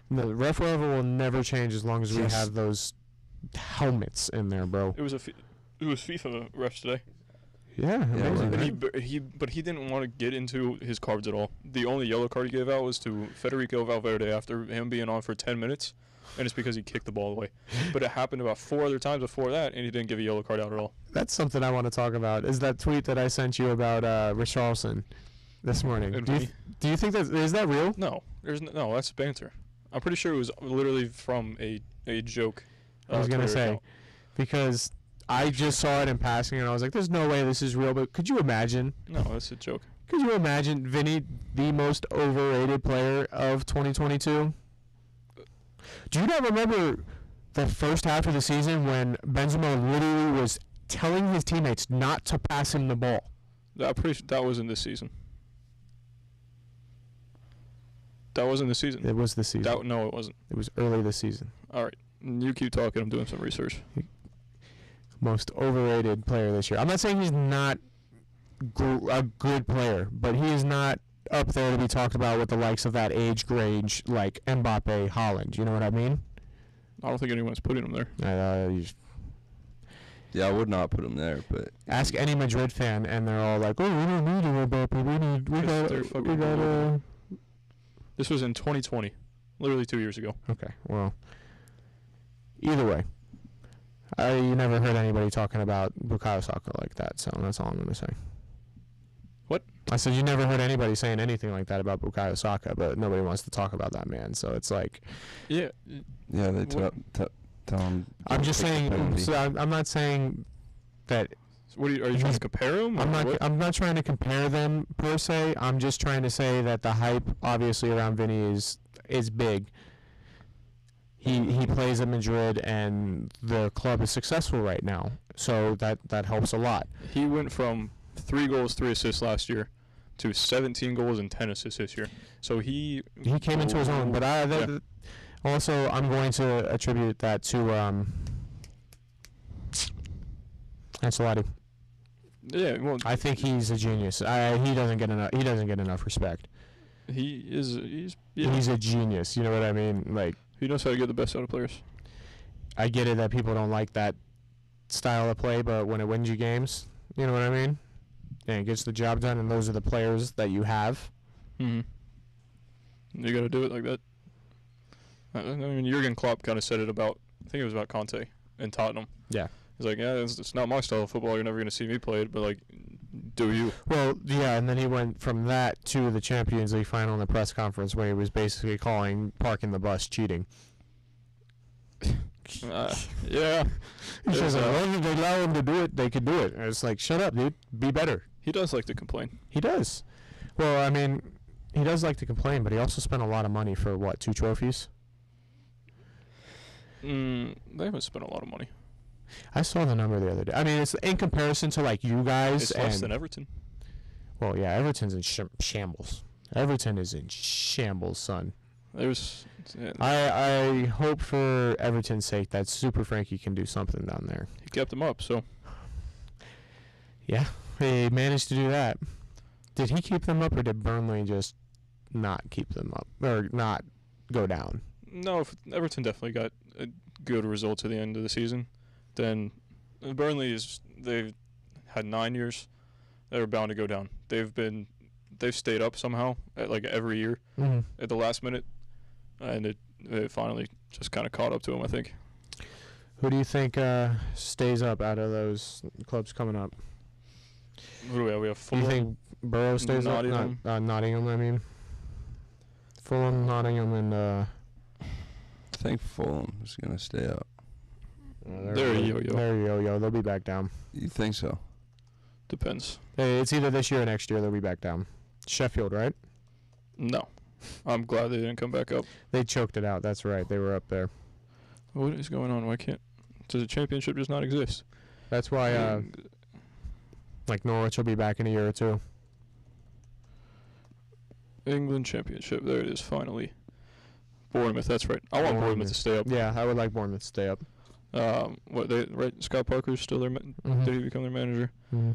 the ref level will never change as long as we Yes. have those helmets in there, bro. It was FIFA refs today. Yeah, amazing. right. right? He didn't want to get into his cards at all. The only yellow card he gave out was to Federico Valverde after him being on for 10 minutes, and it's because he kicked the ball away. But it happened about 4 other times before that, and he didn't give a yellow card out at all. That's something I want to talk about. Is that tweet that I sent you about Richarlison this morning? And Do you think is that real? No, no, that's banter. I'm pretty sure it was literally from a joke. I was gonna Twitter say account. because I just saw it in passing and I was like, "There's no way this is real." But could you imagine? No, that's a joke. Could you imagine Vinny, the most overrated player of 2022? Do you not remember the first half of the season when Benzema literally was telling his teammates not to pass him the ball? I'm pretty sure that wasn't this season. That wasn't the season. It was this season. No, it wasn't. It was early this season. All right, you keep talking. I'm doing some research. Most overrated player this year. I'm not saying he's not a good player, but he is not up there to be talked about with the likes of that age range like Mbappe, Haaland. You know what I mean? I don't think anyone's putting him there. Yeah, I would not put him there, but Ask any Madrid fan, and they're all like, "Oh, we don't need a Mbappe. We They're fucking got This was in 2020, literally 2 years ago. Okay, well, either way, you never heard anybody talking about Bukayo Saka like that, so that's all I'm going to say. What? I said you never heard anybody saying anything like that about Bukayo Saka, but nobody wants to talk about that man, so it's like... Yeah. yeah, they tell him. I'm just take the saying, penalty. so I'm not saying that... So are you trying to compare him? I'm not trying to compare them per se. I'm just trying to say that the hype obviously around Vinny is big. He plays at Madrid and the club is successful right now, so that helps a lot. He went from 3 goals, 3 assists last year to 17 goals and 10 assists this year. So he came into his own, but also I'm going to attribute that to Ancelotti. Yeah, well, I think he's a genius. He doesn't get enough respect. he's He's a genius. You know what I mean? Like, he knows how to get the best out of players. I get it that people don't like that style of play, but when it wins you games, you know what I mean? And it gets the job done, and those are the players that you have. Mm-hmm. You got to do it like that. I mean, Jurgen Klopp kind of said it about, I think it was about Conte in Tottenham. Yeah. He's like, yeah, it's not my style of football. You're never going to see me play it, but, like, do you? Well, yeah, and then he went from that to the Champions League final in the press conference where he was basically calling parking the bus cheating. Yeah. He says, as long as they allow him to do it, they could do it. And it's like, shut up, dude. Be better. He does like to complain. He does. Well, I mean, he does like to complain, but he also spent a lot of money for, 2 trophies? They haven't spent a lot of money. I saw the number the other day. I mean, it's in comparison to, like, you guys. It's less than Everton. Well, yeah, Everton's in shambles. Everton is in shambles, son. There's. I hope for Everton's sake that Super Frankie can do something down there. He kept them up, so. Yeah, he managed to do that. Did he keep them up, or did Burnley just not keep them up, or not go down? No, Everton definitely got a good result to the end of the season. Then Burnley they've had 9 years. They were bound to go down. They've stayed up somehow at like every year at the last minute, and it finally just kind of caught up to them, I think. Who do you think stays up out of those clubs coming up? Who do we have? We have Fulham. Do you think Borough stays Nottingham. up? Nottingham, I mean. Fulham, Nottingham, and I think Fulham is going to stay up. They're a yo-yo. They're a yo-yo. They'll be back down. You think so? Depends. Hey, it's either this year or next year they'll be back down. Sheffield, right? No. I'm glad they didn't come back up. They choked it out. That's right. They were up there. What is going on? Why can't... Does the championship just not exist? That's why, like, Norwich will be back in a year or two. England championship. There it is, finally. Bournemouth, that's right. I want Bournemouth to stay up. Yeah, I would like Bournemouth to stay up. Right? Scott Parker's still their... Did he become their manager? Mm-hmm.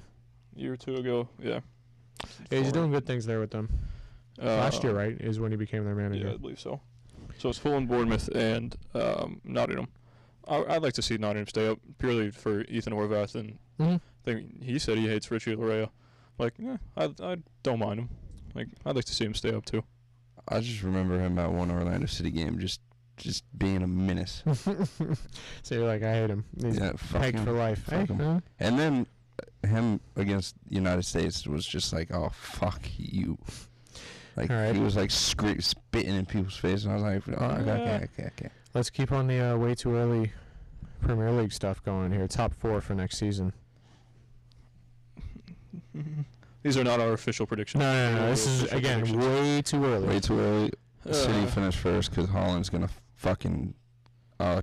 A year or two ago, yeah. Yeah, he's doing good things there with them. Last year, right, is when he became their manager. Yeah, I believe so. So it's Fulham, Bournemouth, and Nottingham. I'd like to see Nottingham stay up purely for Ethan Horvath, and I think he said he hates Richie Larea. Like, I don't mind him. Like, I'd like to see him stay up too. I just remember him at one Orlando City game, just being a menace. So you're like, I hate him. He's pegged for life. Hey, and then him against the United States was just like, oh, fuck you. Like, he was like spitting in people's faces, and I was like, oh, okay. Let's keep on the way too early Premier League stuff going here. Top 4 for next season. These are not our official predictions. No. This is, again, way too early. Way too early. City finished first because Holland's going to fucking... I'm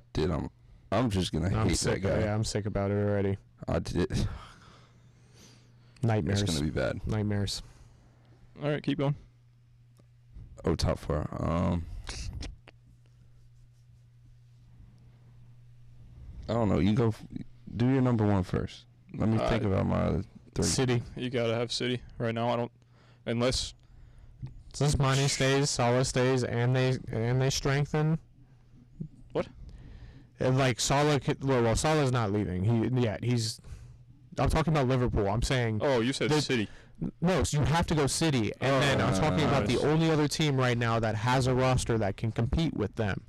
just going to hate that guy. Yeah, I'm sick about it already. Nightmares. It's going to be bad. Nightmares. All right, keep going. Oh, top 4. I don't know. You go... do your number 1 first. Let me think about my other 3. City. You got to have City right now. I don't... Unless... Since Mane stays, Salah stays, and they strengthen. What? And like Salah, well, Salah's not leaving. He's. I'm talking about Liverpool. I'm saying. Oh, you said City. No, so you have to go City, and then I'm talking about the only other team right now that has a roster that can compete with them.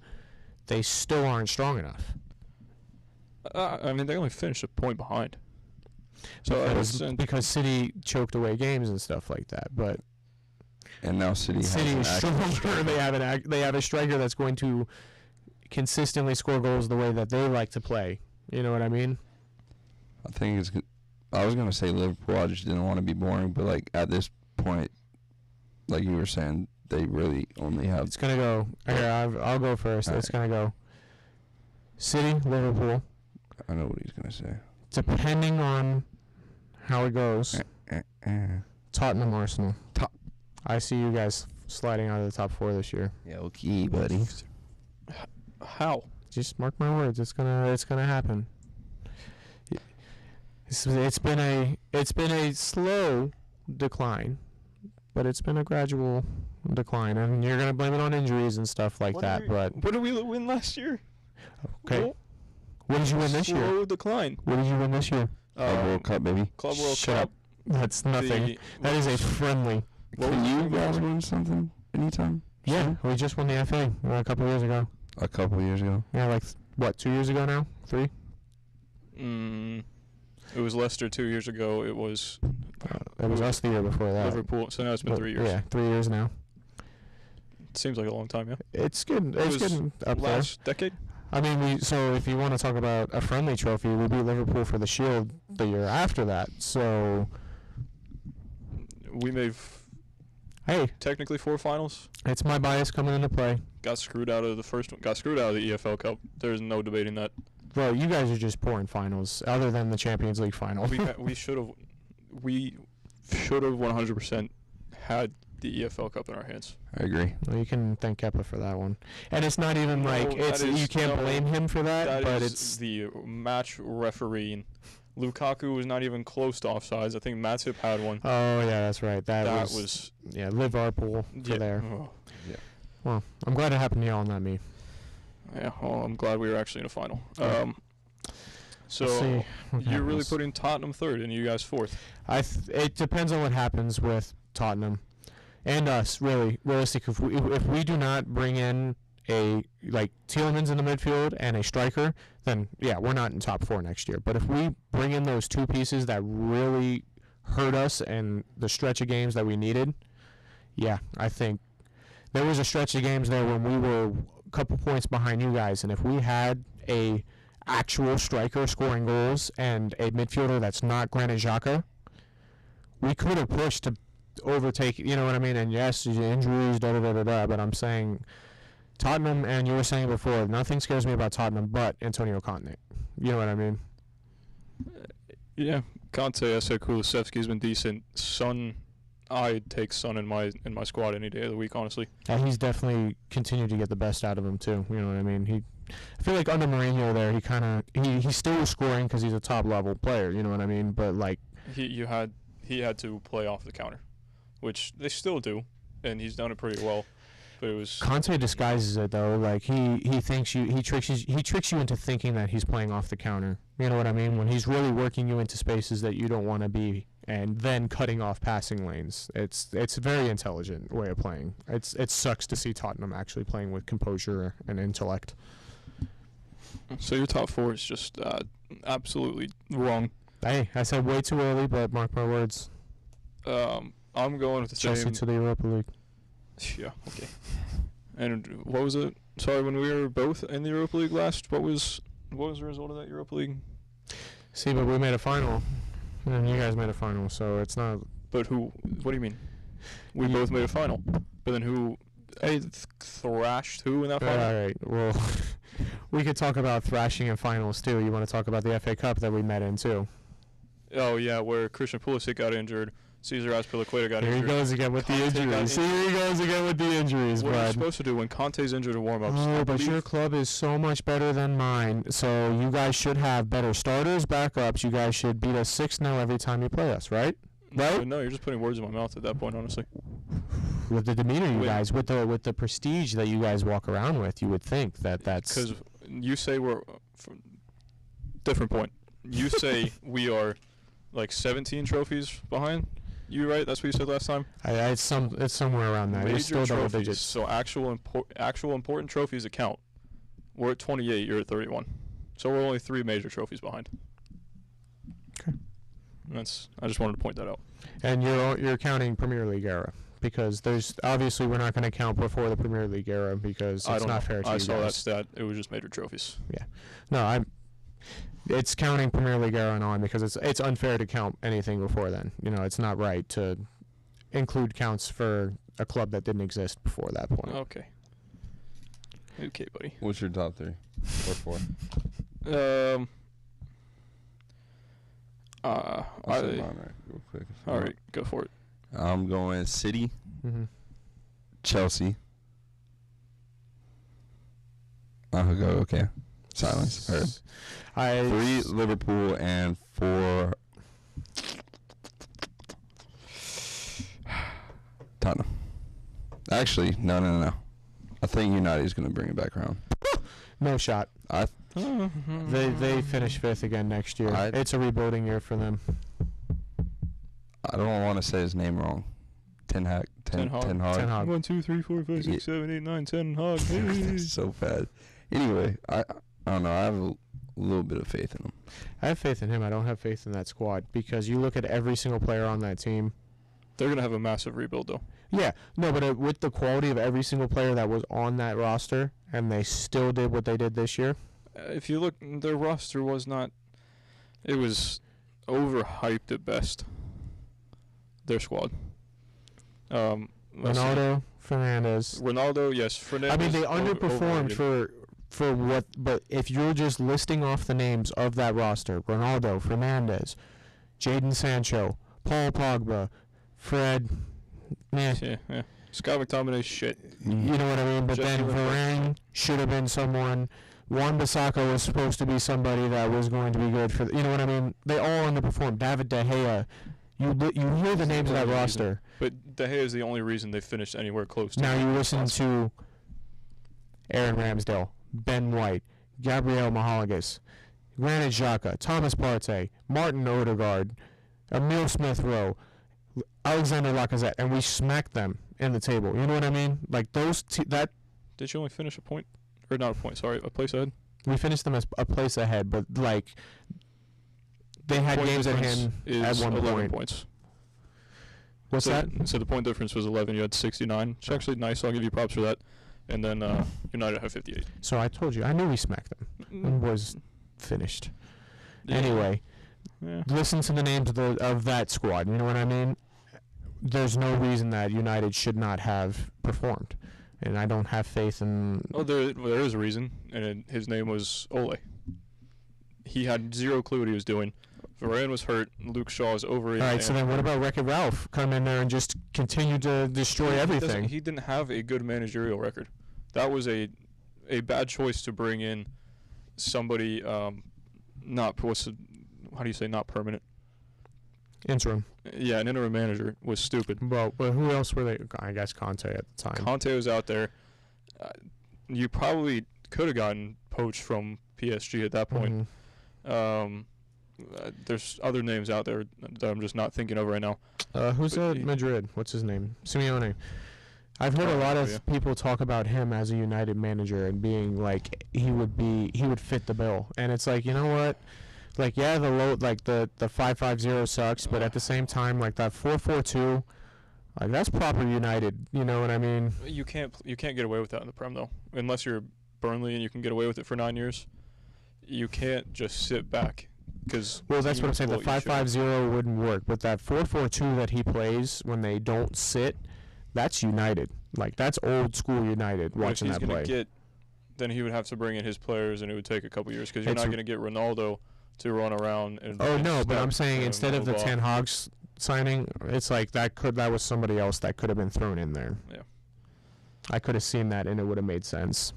They still aren't strong enough. I mean, they only finished a point behind. So because City choked away games and stuff like that, but. And now City is stronger. They have a striker that's going to consistently score goals the way that they like to play. You know what I mean? I think it's. I was gonna say Liverpool. I just didn't want to be boring, but like at this point, like you were saying, they really only have. It's gonna go. Here, I'll go first. It's gonna go. City, Liverpool. I know what he's gonna say. Depending on how it goes. Tottenham, Arsenal. I see you guys sliding out of the top 4 this year. Yeah, okay, buddy. How? Just mark my words. It's gonna happen. It's been a slow decline, but it's been a gradual decline, and you're gonna blame it on injuries and stuff like that. But what did we win last year? Okay. Well, what did you win this year? Slow decline. What did you win this year? Club World Cup, baby. Club World Shut Cup. Up. That's nothing. That is a friendly. Can you guys win something anytime? Yeah, we just won the FA a couple years ago. A couple years ago? Yeah, like, what, 2 years ago now? 3? It was Leicester 2 years ago. It was us the year before that. Liverpool. So now it's been 3 years. Yeah, 3 years now. It seems like a long time, yeah. It's good. It's getting up there. Last decade? I mean, so if you want to talk about a friendly trophy, we beat Liverpool for the Shield the year after that. So we made technically 4 finals. It's my bias coming into play. Got screwed out of the first one. Got screwed out of the EFL Cup. There's no debating that. Well, you guys are just poor in finals, other than the Champions League final. we should have 100% had the EFL Cup in our hands. I agree. Well, you can thank Kepa for that one. And it's not even No, like you can't blame him for that, but it's the match refereeing. Lukaku was not even close to offsides. I think Matip had one. Oh yeah, that's right. That was Liverpool for there. Oh. Yeah. Well, I'm glad it happened to y'all, not me. Yeah, well, I'm glad we were actually in a final. So Let's see what you're really happens. putting Tottenham third and you guys fourth. It depends on what happens with Tottenham and us. Really, realistic. If we do not bring in a Tielemans in the midfield and a striker, then yeah, we're not in top 4 next year. But if we bring in those two pieces that really hurt us and the stretch of games that we needed, yeah, I think there was a stretch of games there when we were a couple points behind you guys, and if we had a actual striker scoring goals and a midfielder that's not Granit Xhaka, we could have pushed to overtake, you know what I mean? And yes, injuries, but I'm saying Tottenham, and you were saying before, nothing scares me about Tottenham but Antonio Conte. You know what I mean? Yeah, Conte, I said Kulusevski's been decent. Son, I'd take Son in my squad any day of the week, honestly. And he's definitely continued to get the best out of him too. You know what I mean? I feel like under Mourinho there, he still was scoring because he's a top level player. You know what I mean? But like he had to play off the counter, which they still do, and he's done it pretty well. But it was Conte disguises it though. Like he tricks you into thinking that he's playing off the counter. You know what I mean? When he's really working you into spaces that you don't want to be, and then cutting off passing lanes. It's a very intelligent way of playing. It sucks to see Tottenham actually playing with composure and intellect. So your top 4 is just absolutely wrong. Hey, I said way too early, but mark my words. I'm going with the Chelsea same. to the Europa League. Yeah, okay. And what was it? Sorry, when we were both in the Europa League last, what was the result of that Europa League? See, but we made a final, and you guys made a final, so it's not. But who? What do you mean? We both made a final, but then who thrashed who in that final? All right. Well, we could talk about thrashing in finals too. You want to talk about the FA Cup that we met in too? Oh yeah, where Christian Pulisic got injured, Cesar Azpilicueta got Here injured. he goes again with the injuries. Here he goes again with the injuries, What are you bud. supposed to do when Conte's injured in warm-ups? Oh, but your club is so much better than mine. So you guys should have better starters, backups. You guys should beat us 6-0 every time you play us, right? Right? No, you're just putting words in my mouth at that point, honestly. With the demeanor you Wait. guys, with the prestige that you guys walk around with, you would think that's. Because you say we're different point. You say we are like 17 trophies behind. You right? That's what you said last time. It's somewhere around that. It's still double trophies. digits. So actual important trophies that count. We're at 28. You're at 31. So we're only 3 major trophies behind. Okay. I just wanted to point that out. And you're counting Premier League era, because there's obviously we're not going to count before the Premier League era because it's not fair to you I saw that guys. stat. It was just major trophies. Yeah. No, it's counting Premier League era and on, because it's unfair to count anything before then. You know, it's not right to include counts for a club that didn't exist before that point. Okay. Okay, buddy. What's your top 3 or 4? I'll say mine real quick. All right, go for it. I'm going City, Mm-hmm. Chelsea. I'll go. Okay. Silence. Heard. 3 Liverpool and 4 Tottenham. Actually, no. I think United's going to bring it back around. No shot. They finish 5th again next year. It's a rebuilding year for them. I don't want to say his name wrong. Ten Hag. 10 Hag. 1, 2, 3, 4, 5, 6, 7, 8, 9, 10 Hag. So bad. Anyway, I don't know. I have a little bit of faith in him. I have faith in him. I don't have faith in that squad, because you look at every single player on that team. They're going to have a massive rebuild, though. Yeah, no, but with the quality of every single player that was on that roster, and they still did what they did this year. If you look, their roster was not. It was overhyped at best. Their squad. Ronaldo, Fernandes. Ronaldo, yes. Fernandes. I mean, they underperformed for what, but if you're just listing off the names of that roster, Ronaldo, Fernandes, Jadon Sancho, Paul Pogba, Fred, Yeah. Scott McTominay's shit. You know what I mean? But then Varane should have been someone. Wan-Bissaka was supposed to be somebody that was going to be good for. You know what I mean? They all underperformed. David De Gea. You hear the names of that roster. But De Gea is the only reason they finished anywhere close to. Now you listen to Aaron Ramsdale, Ben White, Gabriel Mahalagas, Granit Xhaka, Thomas Partey, Martin Odegaard, Emile Smith-Rowe, Alexander Lacazette, and we smacked them in the table. You know what I mean? Like those. Did you only finish a point, or not a point? Sorry, a place ahead. We finished them as a place ahead, but like they had games at hand at 1 point. Points. What's that? So the point difference was 11. You had 69. It's actually nice. I'll give you props for that. And then United had 58. So I told you, I knew we smacked them. It was finished. Yeah. Anyway, listen to the names of that squad. You know what I mean? There's no reason that United should not have performed, and I don't have faith in. Oh, there is a reason, and his name was Ole. He had zero clue what he was doing. Varane was hurt. Luke Shaw is over it. All right, so then what about Wreck-It Ralph? Come in there and just continue to destroy everything. He didn't have a good managerial record. That was a bad choice to bring in somebody not permanent. Interim. Yeah, an interim manager was stupid. Well, who else were they? I guess Conte at the time. Conte was out there. You probably could have gotten poached from PSG at that point. Mm-hmm. There's other names out there that I'm just not thinking of right now. Who's at Madrid? What's his name? Simeone. I've heard a lot of people talk about him as a United manager and being like he would fit the bill. And it's like, you know what? Like, yeah, the 5-5-0 sucks, but at the same time, like that 4-4-2, like that's proper United. You know what I mean? You can't get away with that in the Prem though, unless you're Burnley and you can get away with it for 9 years. You can't just sit back. That's what I'm saying. The 5-5-0 wouldn't work, but that 4-4-2 that he plays when they don't sit, that's United. Like that's old school United. Watching that play. Then he would have to bring in his players, and it would take a couple years because you're not going to get Ronaldo to run around. But I'm saying instead of the Ten Hag's signing, it's like that was somebody else that could have been thrown in there. Yeah, I could have seen that, and it would have made sense.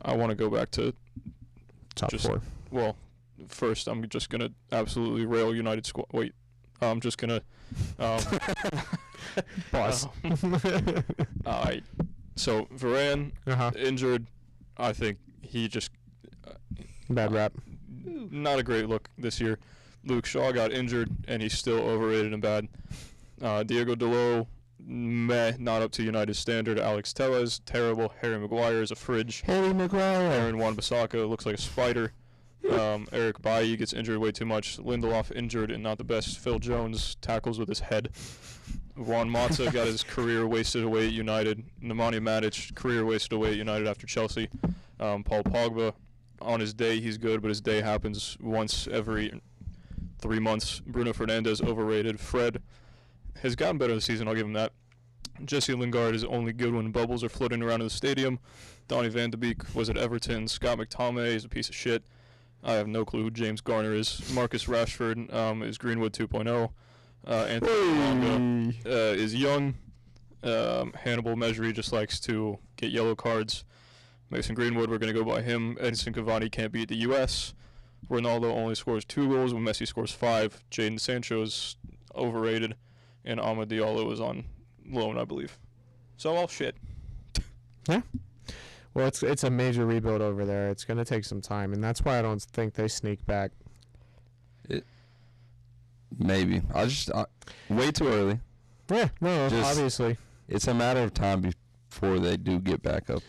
I want to go back to top 4. Well, first I'm just gonna absolutely rail United squad. Wait, I'm just gonna. Boss. All right. So Varane injured. I think he just bad rap. Not a great look this year. Luke Shaw got injured, and he's still overrated and bad. Diego Dalot, not up to United standard. Alex Tellez, terrible. Harry Maguire is a fridge. Harry Maguire. Aaron Wan-Bissaka looks like a spider. Eric Bailly gets injured way too much. Lindelof injured and not the best. Phil Jones tackles with his head. Juan Mata got his career wasted away at United. Nemanja Matic, career wasted away at United after Chelsea. Paul Pogba, on his day he's good, but his day happens once every 3 months. Bruno Fernandes, overrated. Fred has gotten better this season, I'll give him that. Jesse Lingard is only good when bubbles are floating around in the stadium. Donny van de Beek was at Everton. Scott McTominay is a piece of shit. I have no clue who James Garner is. Marcus Rashford is Greenwood 2.0. Anthony Longa is young. Hannibal Mejri just likes to get yellow cards. Mason Greenwood, we're going to go by him. Edinson Cavani can't beat the U.S. Ronaldo only scores 2 goals when Messi scores 5. Jadon Sancho's overrated. And Amad Diallo is on loan, I believe. So all shit. Yeah. Well, it's a major rebuild over there. It's going to take some time, and that's why I don't think they sneak back. Maybe. Way too early. Yeah, no, obviously. It's a matter of time before they do get back up.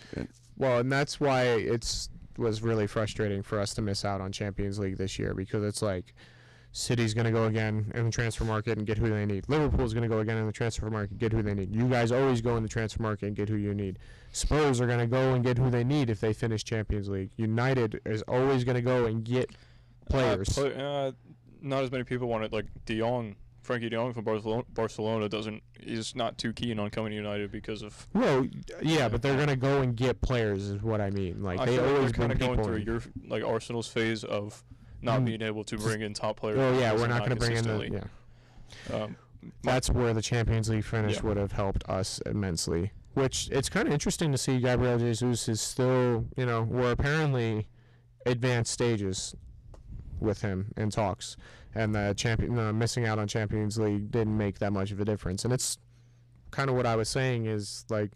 Well, and that's why it was really frustrating for us to miss out on Champions League this year, because it's like City's going to go again in the transfer market and get who they need. Liverpool's going to go again in the transfer market and get who they need. You guys always go in the transfer market and get who you need. Spurs are going to go and get who they need if they finish Champions League. United is always going to go and get players. Not as many people want it. Like Frankie De Jong from Barcelona is not too keen on coming to United because of. Well, yeah, but they're going to go and get players is what I mean. Like they always kind of going through Arsenal's phase of not being able to bring in top players. Oh yeah, we're not going to bring in that's where the Champions League finish would have helped us immensely. Which it's kind of interesting to see Gabriel Jesus is still, we're apparently advanced stages with him in talks, and the missing out on Champions League didn't make that much of a difference. And it's kind of what I was saying is like,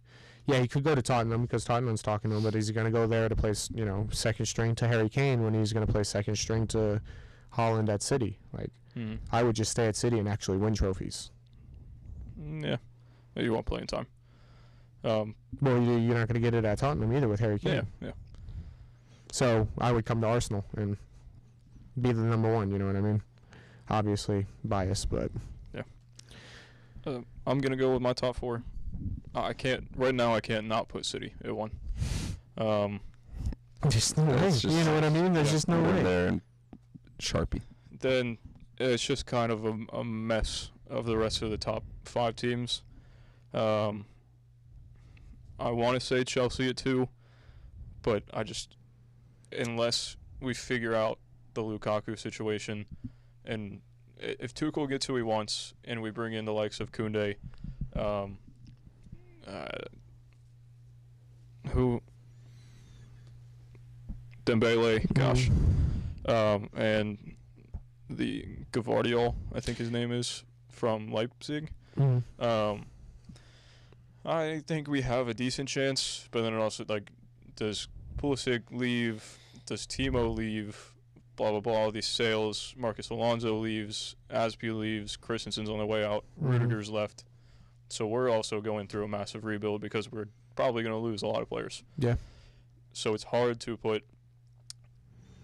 yeah, he could go to Tottenham because Tottenham's talking to him, but is he going to go there to play, second string to Harry Kane when he's going to play second string to Holland at City? Like, I would just stay at City and actually win trophies. Yeah, you want playing time. Well, you're not going to get it at Tottenham either with Harry Kane. Yeah. So I would come to Arsenal and be the number one. You know what I mean? Obviously biased, but yeah. I'm gonna go with my top 4. I can't not put City at 1. Just no way. You know what I mean? There's just no way. There and Sharpie. Then it's just kind of a mess of the rest of the top 5 teams. I want to say Chelsea at 2, but unless we figure out the Lukaku situation, and if Tuchel gets who he wants, and we bring in the likes of Koundé, Dembele, gosh, and the Gvardiol, I think his name is, from Leipzig. I think we have a decent chance, but then it also, does Pulisic leave? Does Timo leave? Blah, blah, blah. All these sales. Marcus Alonso leaves. Aspi leaves. Christensen's on the way out. Rudiger's left. So we're also going through a massive rebuild because we're probably going to lose a lot of players. Yeah. So it's hard to put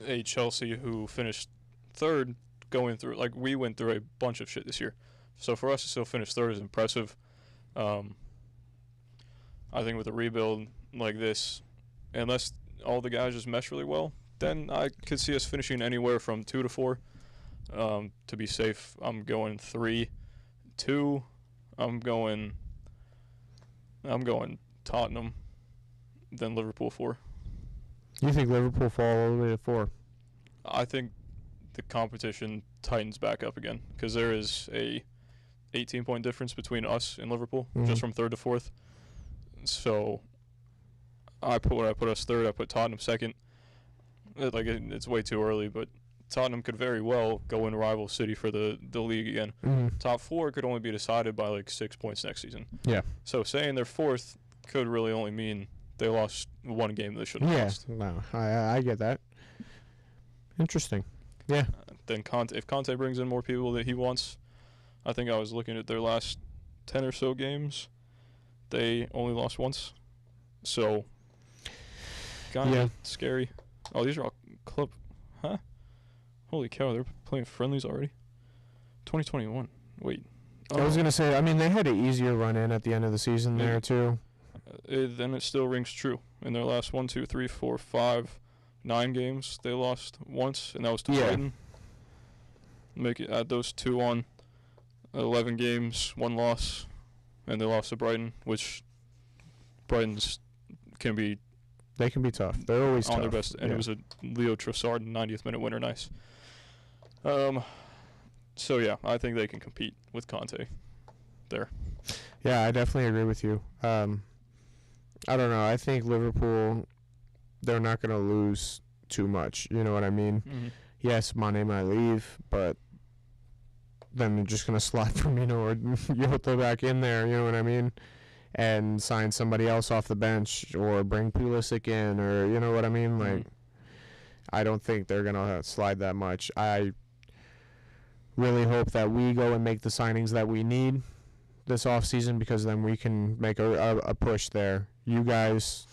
a Chelsea who finished 3rd going through, we went through a bunch of shit this year. So for us to still finish 3rd is impressive. I think with a rebuild like this, unless all the guys just mesh really well, then I could see us finishing anywhere from 2 to 4. To be safe, I'm going 3, 2. I'm going Tottenham, then Liverpool 4. You think Liverpool fall all the way to 4? I think the competition tightens back up again because there is a 18-point difference between us and Liverpool, just from 3rd to 4th. So I put us 3rd. I put Tottenham 2nd. It's way too early, but Tottenham could very well go and rival City for the league again. Top 4 could only be decided by 6 points next season. Yeah. So saying they're 4th could really only mean they lost one game they shouldn't have lost. Yeah, no, I get that. Interesting. Yeah. Then if Conte brings in more people that he wants, I think I was looking at their last 10 or so games. They only lost once. So, kind of scary. Oh, these are all club. Huh? Holy cow, they're playing friendlies already? 2021. Wait. I was going to say, they had an easier run in at the end of the season there, too. Then it still rings true. In their last 1, 2, 3, 4, 5, 9 games, they lost once, and that was to Brighton. Add those 2 on. 11 games, 1 loss, and they lost to Brighton, which Brighton's can be. They can be tough. They're always on tough. Their best, and it was a Leo Trossard 90th minute winner. Nice. So yeah, I think they can compete with Conte there. Yeah, I definitely agree with you. I don't know. I think Liverpool, they're not going to lose too much. You know what I mean? Yes, Mane might leave, but then they're just going to slide Firmino or Jota back in there, you know what I mean? And sign somebody else off the bench or bring Pulisic in, or you know what I mean? I don't think they're going to slide that much. I really hope that we go and make the signings that we need this offseason, because then we can make a push there. You guys,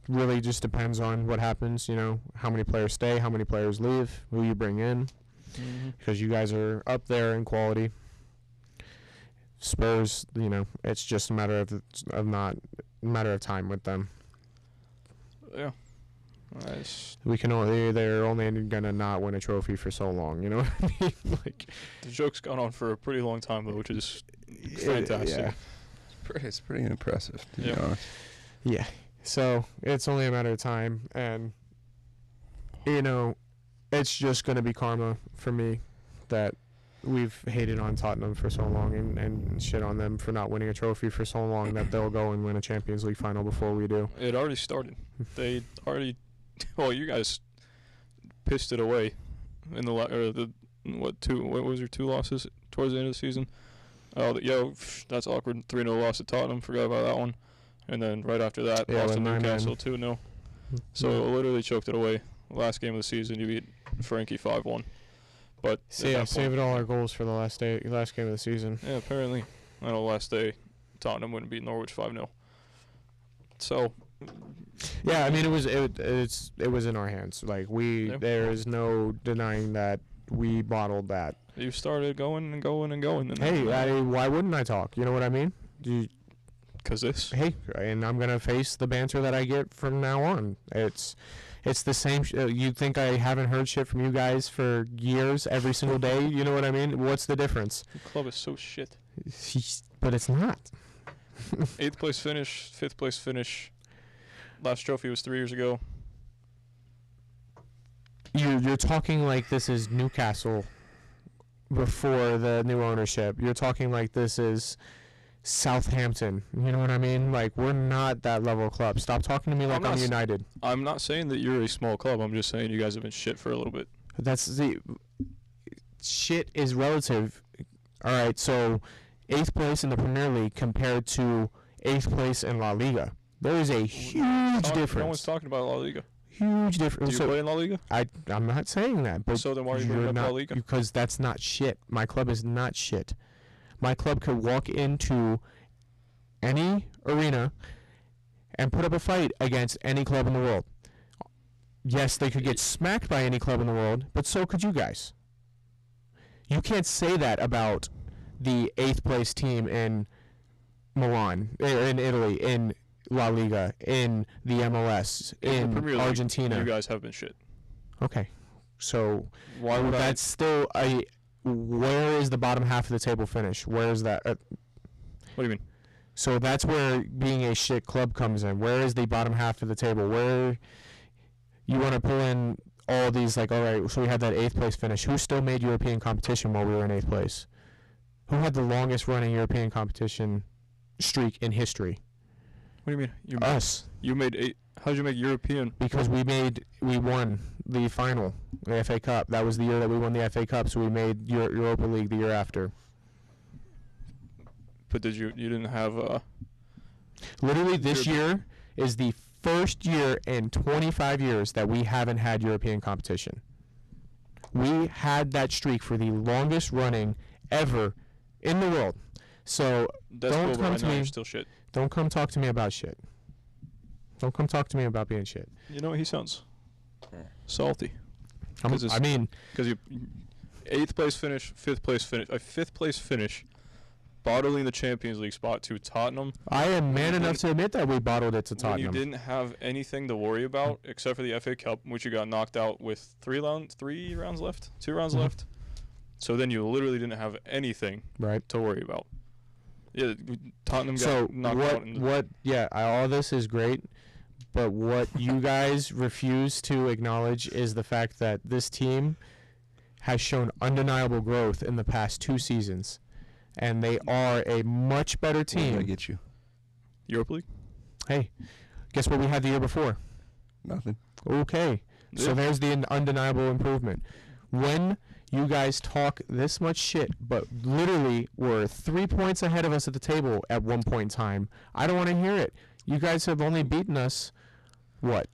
really just depends on what happens, how many players stay, how many players leave, who you bring in, because you guys are up there in quality. Spurs, it's just a matter of time with them. Yeah. Nice. They're only gonna not win a trophy for so long, you know what I mean? The joke's gone on for a pretty long time though, which is fantastic. It's pretty impressive, to be honest. Yeah. So it's only a matter of time, and it's just gonna be karma for me that we've hated on Tottenham for so long and shit on them for not winning a trophy for so long that they'll go and win a Champions League final before we do. It already started. They already. Well, you guys pissed it away in the what was your 2 losses towards the end of the season? That's awkward. 3-0 loss to Tottenham. Forgot about that one. And then right after that, lost to Newcastle 2-0. So literally choked it away. Last game of the season, you beat Frankie 5-1. But saving all our goals for the last game of the season. Yeah, apparently. I know last day, Tottenham wouldn't beat Norwich 5-0. So. Yeah, I mean it was in our hands. Like there is no denying that we bottled that. You started going and going and going. And hey, why wouldn't I talk? You know what I mean? Because this. Hey, and I'm gonna face the banter that I get from now on. It's the same. You think I haven't heard shit from you guys for years, every single day? You know what I mean? What's the difference? The club is so shit. But it's not. 8th place finish, 5th place finish. Last trophy was 3 years ago. You're talking like this is Newcastle before the new ownership. You're talking like this is Southampton. You know what I mean? Like, we're not that level of club. Stop talking to me like I'm United. I'm not saying that you're a small club. I'm just saying you guys have been shit for a little bit. Shit is relative. All right, so 8th place in the Premier League compared to 8th place in La Liga. There is a huge difference. No one's talking about La Liga. Huge difference. Do you play in La Liga? I'm not saying that. But so then why are you bringing up La Liga? Because that's not shit. My club is not shit. My club could walk into any arena and put up a fight against any club in the world. Yes, they could get smacked by any club in the world, but so could you guys. You can't say that about the 8th place team in Milan, in Italy, in La Liga, in the MLS, in the Premier League, Argentina. You guys have been shit. Okay, so why would that's still a. Where is the bottom half of the table finish? Where is that? What do you mean? So that's where being a shit club comes in. Where is the bottom half of the table? Where you want to pull in all these, like, all right, so we had that 8th place finish. Who still made European competition while we were in 8th place? Who had the longest running European competition streak in history? What do you mean? Us. You made 8. How did you make European? Because we won the final, the FA Cup. That was the year that we won the FA Cup, so we made Europa League the year after. But you didn't have literally this year is the first year in 25 years that we haven't had European competition. We had that streak for the longest running ever in the world. So don't come to me. You're still shit. Don't come talk to me about shit. Don't come talk to me about being shit. You know, he sounds salty. Because you 8th place finish, 5th place finish, a 5th place finish, bottling the Champions League spot to Tottenham. I am man enough to admit that we bottled it to Tottenham. When you didn't have anything to worry about except for the FA Cup, which you got knocked out with 3 rounds left, 2 rounds left. So then you literally didn't have anything to worry about. Yeah, Tottenham got knocked out. All this is great, but what you guys refuse to acknowledge is the fact that this team has shown undeniable growth in the past 2 seasons, and they are a much better team. Where did I get you? Europa League? Hey, guess what we had the year before? Nothing. Okay, so there's the undeniable improvement. When you guys talk this much shit, but literally were 3 points ahead of us at the table at one point in time, I don't want to hear it. You guys have only beaten us, what?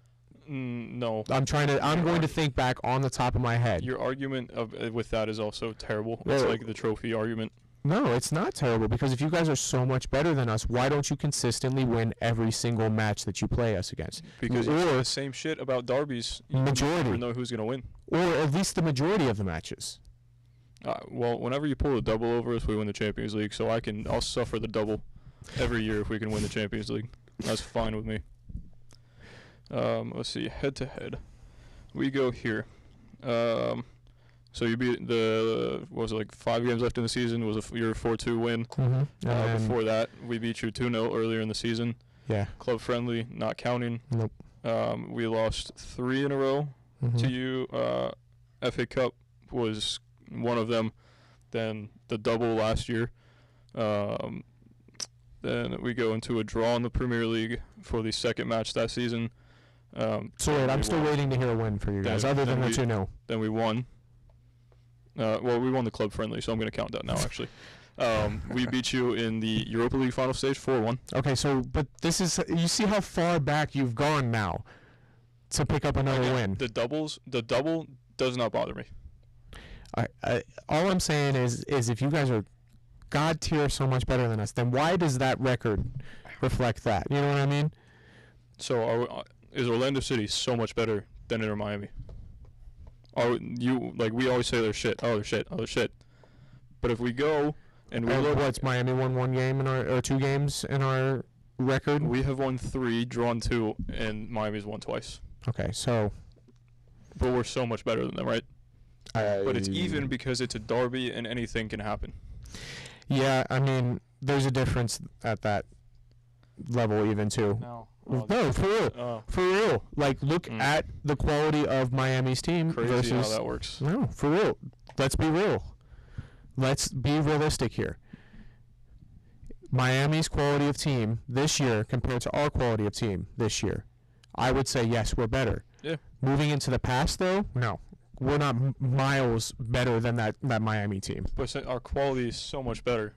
No. I'm going to think back on the top of my head. Your argument with that is also terrible. It's like the trophy argument. No, it's not terrible, because if you guys are so much better than us, why don't you consistently win every single match that you play us against? Because it's the same shit about derbies. Majority. You never know who's going to win. Or at least the majority of the matches. Well, whenever you pull a double over us, we win the Champions League, so I'll suffer the double every year if we can win the Champions League. That's fine with me. Let's see, head-to-head. We go here. So you beat what was it, like 5 games left in the season? Was your 4-2 win. Mm-hmm. Before that, we beat you 2-0 earlier in the season. Yeah. Club friendly, not counting. Nope. We lost 3 in a row to you. FA Cup was one of them. then the double last year. Then we go into a draw in the Premier League for the second match that season. So wait, I'm still waiting to hear a win for you guys, other than the 2-0. Then we won. Well, we won the club friendly, so I'm going to count that now, actually. We beat you in the Europa League final stage, 4-1. Okay, so, but this is, you see how far back you've gone now to pick up another win. The double does not bother me. All I'm saying is if you guys are God tier so much better than us, then why does that record reflect that? You know what I mean? So is Orlando City so much better than Inter Miami? We always say they're shit. Oh, they're shit. Oh, they're shit. But if we go and we look, what's Miami won 1 game or 2 games in our record? We have won 3, drawn 2, and Miami's won twice. Okay, so. But we're so much better than them, right? But it's even because it's a derby and anything can happen. Yeah, I mean, there's a difference at that level even too. No, for real. For real. Like, look at the quality of Miami's team versus how that works. No, for real. Let's be real. Let's be realistic here. Miami's quality of team this year compared to our quality of team this year, I would say yes, we're better. Yeah. Moving into the past, though, no. We're not miles better than that Miami team. But our quality is so much better,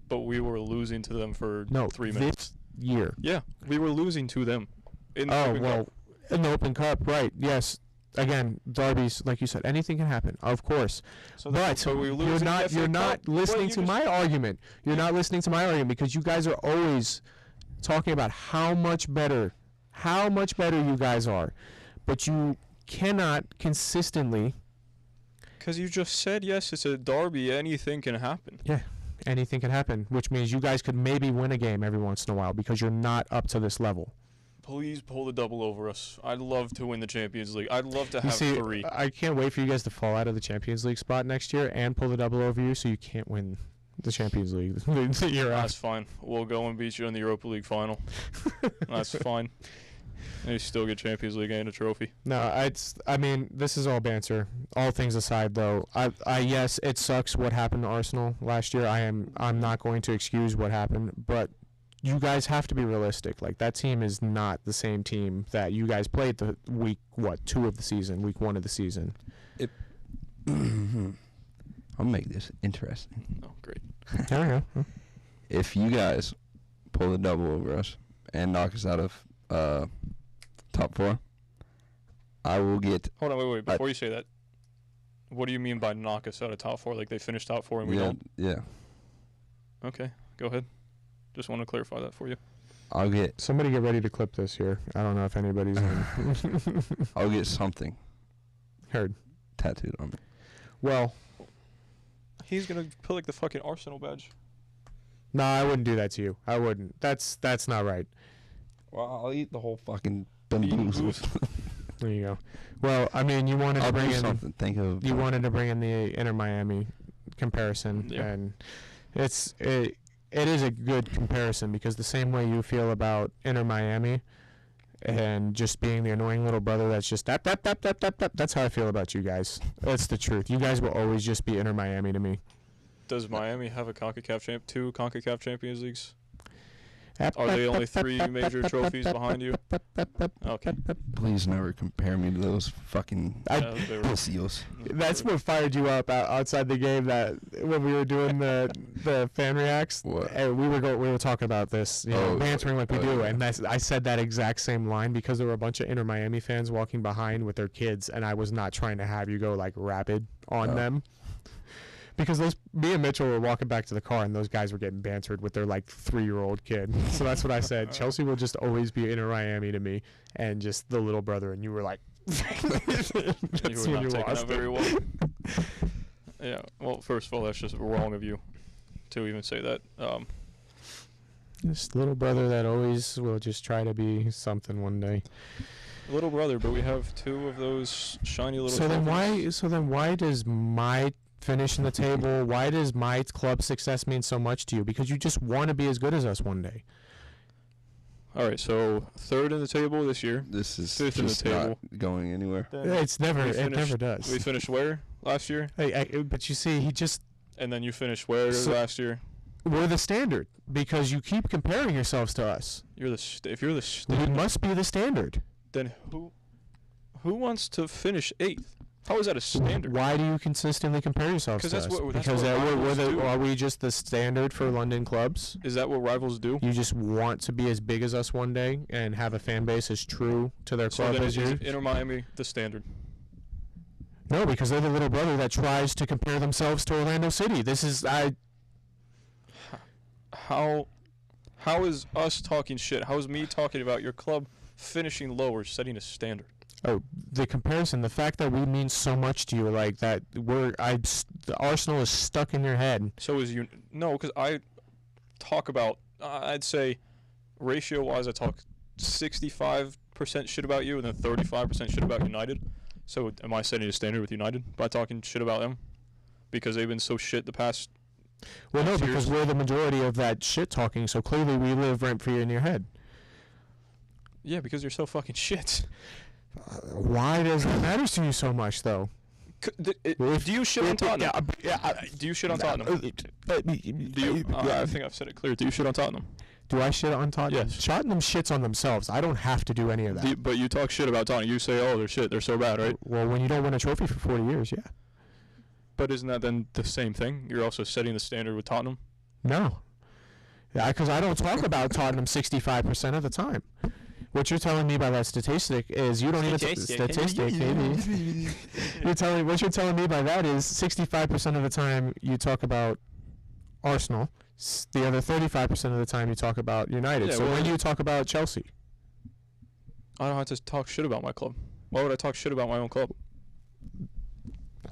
but we were losing to them for 3 minutes. This year. Yeah, we were losing to them. In the Open Cup. In the Open Cup, right, yes. Again, derbies, like you said, anything can happen, of course. But you're not listening to my argument. You're not listening to my argument because you guys are always talking about how much better you guys are. But you cannot consistently. Because you just said, yes, it's a derby, anything can happen. Yeah, anything can happen, which means you guys could maybe win a game every once in a while because you're not up to this level. Please pull the double over us. I'd love to win the Champions League. I'd love to have 3. I can't wait for you guys to fall out of the Champions League spot next year and pull the double over you so you can't win the Champions League the year after. That's fine. We'll go and beat you in the Europa League final. That's fine. And you still get Champions League and a trophy. No, I mean, this is all banter. All things aside, though, yes, it sucks what happened to Arsenal last year. I'm not going to excuse what happened, but you guys have to be realistic. Like, that team is not the same team that you guys played the week 2 of the season, week 1 of the season. I'll make this interesting. Oh, great. There we go. If you guys pull the double over us and knock us out of top 4, I will get. Hold on, wait. Before you say that, what do you mean by knock us out of top 4? Like they finished top 4 and we don't? Yeah. Okay, go ahead. Just want to clarify that for you. I'll get. Somebody get ready to clip this here. I don't know if anybody's. I'll get something. Heard. Tattooed on me. Well. He's gonna put like the fucking Arsenal badge. No, I wouldn't do that to you. I wouldn't. That's not right. Well, I'll eat the whole fucking bamboozle. There you go. Well, I mean, you wanted to bring in something. You wanted to bring in the Inter Miami comparison, and it is a good comparison because the same way you feel about Inter Miami and just being the annoying little brother that's just tap. That's how I feel about you guys. That's the truth. You guys will always just be Inter Miami to me. Does Miami have a two CONCACAF Champions Leagues? Are they only 3 major trophies behind you? Okay. Please never compare me to those fucking pussies. That's what fired you up outside the game. That when we were doing the fan reacts, we were talking about this, bantering like we do, and I said that exact same line because there were a bunch of Inter Miami fans walking behind with their kids, and I was not trying to have you go like rapid on them. Because me and Mitchell were walking back to the car, and those guys were getting bantered with their, 3-year-old kid. So that's what I said. Chelsea will just always be Inter Miami to me, and just the little brother. And you were like... you were not taking that very well. Yeah, well, first of all, that's just wrong of you to even say that. This little brother that always will just try to be something one day. Little brother, but we have 2 of those shiny little trophies. So then why does my... finish in the table? Why does my club success mean so much to you? Because you just want to be as good as us one day. All right, so 3rd in the table this year. This is 5th in the table. Not going anywhere. It never does. We finished where last year? But you see, he just And then you finished where last year? We're the standard because you keep comparing yourselves to us. If you're the standard, We must be the standard. then who wants to finish 8th? How is that a standard? Why do you consistently compare yourselves to us? Because are we just the standard for London clubs? Is that what rivals do? You just want to be as big as us one day and have a fan base as true to their So club then as is you? Inter Miami the standard? No, because they're the little brother that tries to compare themselves to Orlando City. How is us talking shit? How is me talking about your club finishing lower setting a standard? Oh, the comparison, the fact that we mean so much to you, like that the Arsenal is stuck in your head. So is you? No, because I talk about. I'd say, ratio-wise, I talk 65% shit about you, and then 35% shit about United. So am I setting a standard with United by talking shit about them? Because they've been so shit the past. Well, no, because years? we're the majority of that shit talking. So clearly, we live rent free in your head. Yeah, because you're so fucking shit. Why does that matter to you so much, though? Do you shit on Tottenham? Do you shit on Tottenham? I think I've said it clear. Do you shit on Tottenham? Do I shit on Tottenham? Yes. Tottenham shits on themselves. I don't have to do any of that. But you talk shit about Tottenham. You say, oh, they're shit. They're so bad, right? Well, when you don't win a trophy for 40 years, yeah. But isn't that then the same thing? You're also setting the standard with Tottenham? No. Yeah, because I don't talk about Tottenham 65% of the time. What you're telling me by that statistic is you don't even statistic, maybe. What you're telling me by that is 65% of the time you talk about Arsenal. The other 35% of the time you talk about United. Yeah, so well, when do you talk about Chelsea? I don't have to talk shit about my club. Why would I talk shit about my own club?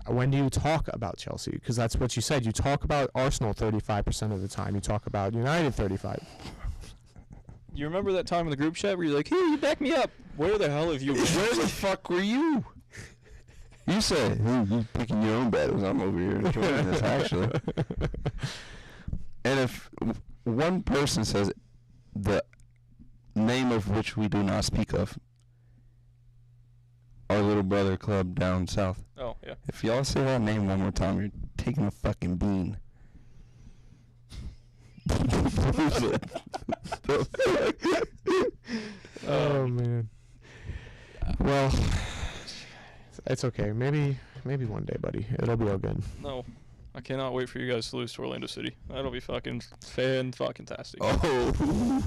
When do you talk about Chelsea? Because that's what you said. You talk about Arsenal 35% of the time. You talk about United 35%. You remember that time in the group chat where you're like, hey, you back me up. Where the hell have you been? Where the fuck were you? You said, you picking your own battles. I'm over here enjoying this, actually. And if one person says the name of which we do not speak of, our little brother club down south. Oh, yeah. If y'all say that name one more time, you're taking a fucking bean. Oh man. Well, it's okay. Maybe one day, buddy. It'll be all good. No. I cannot wait for you guys to lose to Orlando City. That'll be fucking fan-fucking-tastic. Oh.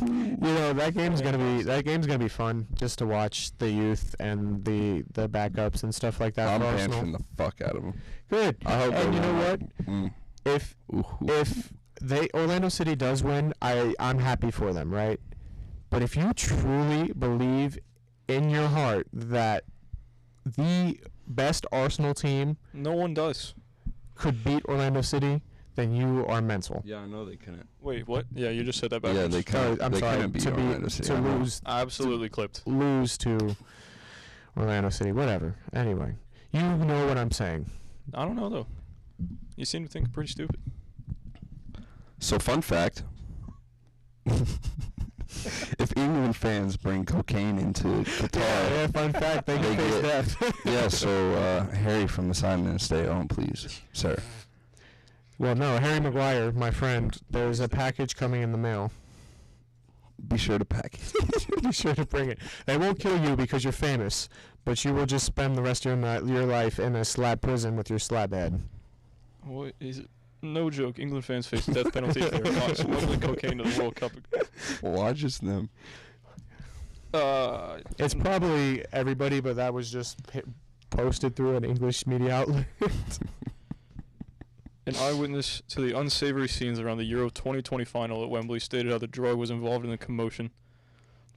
You know, that game's gonna be fun just to watch the youth and the backups and stuff like that. I'm for Arsenal. banishing the fuck out of them. Good. I hope And you know what? If Orlando City does win, I'm happy for them, right? But if you truly believe in your heart that the best Arsenal team No one does. could beat Orlando City, then you are mental. Yeah, I know they couldn't. Wait, what? Yeah, you just said that backwards. Yeah, they couldn't. I'm they sorry. couldn't beat To Orlando City. lose, Absolutely clipped. lose to Orlando City, whatever. Anyway, you know what I'm saying. I don't know, though. You seem to think I'm pretty stupid. So, fun fact. If England fans bring cocaine into Qatar, Yeah, fun fact, they can face death. yeah, so Harry from assignment, stay home, please, sir. Well, no, Harry Maguire, my friend, there's a package coming in the mail. Be sure to pack it. Be sure to bring it. They won't kill you because you're famous, but you will just spend the rest of your life in a slab prison with your slab head. What is it? No joke. England fans face death penalty if they're caught smuggling cocaine to the World Cup. Why just them? It's probably everybody, but that was just posted through an English media outlet. An eyewitness to the unsavory scenes around the Euro 2020 final at Wembley stated how the drug was involved in the commotion.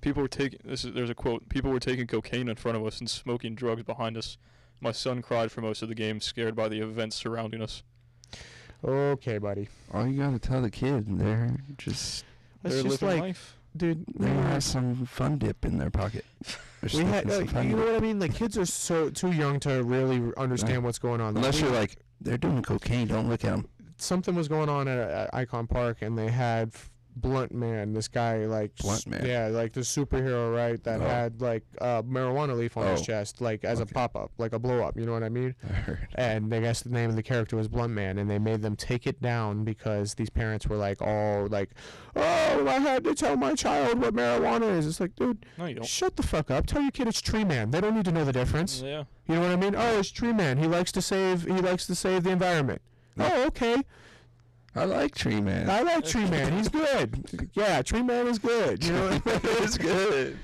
There's a quote. People were taking cocaine in front of us and smoking drugs behind us. My son cried for most of the game, scared by the events surrounding us. Okay, buddy. All you gotta tell the kid, they're They're living life. Dude, they have some fun dip in their pocket. we had, you know what I mean? Like, kids are too young to really understand what's going on. Unless you're like, they're doing cocaine, don't look at them. Something was going on at Icon Park, and they had Blunt Man. This guy, like, Blunt Man? yeah, like the superhero, right? That had like marijuana leaf on his chest, like as a pop up, like a blow up. You know what I mean? I heard. And I guess the name of the character was Blunt Man, and they made them take it down because these parents were like, all like, oh, I had to tell my child what marijuana is. It's like, dude, No, you don't. shut the fuck up. Tell your kid it's Tree Man. They don't need to know the difference. Yeah. You know what I mean? Oh, it's Tree Man. He likes to save the environment. Oh, okay. I like Tree Man. I like Tree Man. He's good. Yeah, Tree Man is good. You know, It's good.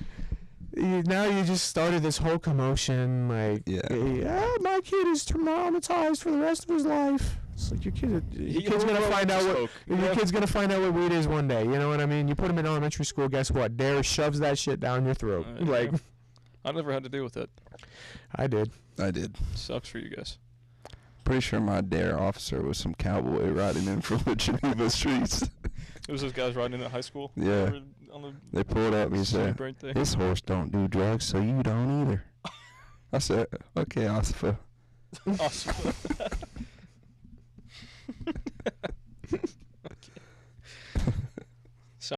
Now you just started this whole commotion. Like, Yeah. My kid is traumatized for the rest of his life. It's like your kid's gonna find out what your kid's gonna find out what weed is one day. You know what I mean? You put him in elementary school. Guess what? Dare shoves that shit down your throat. Like, yeah. I never had to deal with it. I did. Sucks for you guys. Pretty sure my dare officer was some cowboy riding in from the Geneva streets. It was those guys riding in at high school. Yeah. They pulled up and said, "This horse don't do drugs, so you don't either." I said, "Okay, officer." Awesome.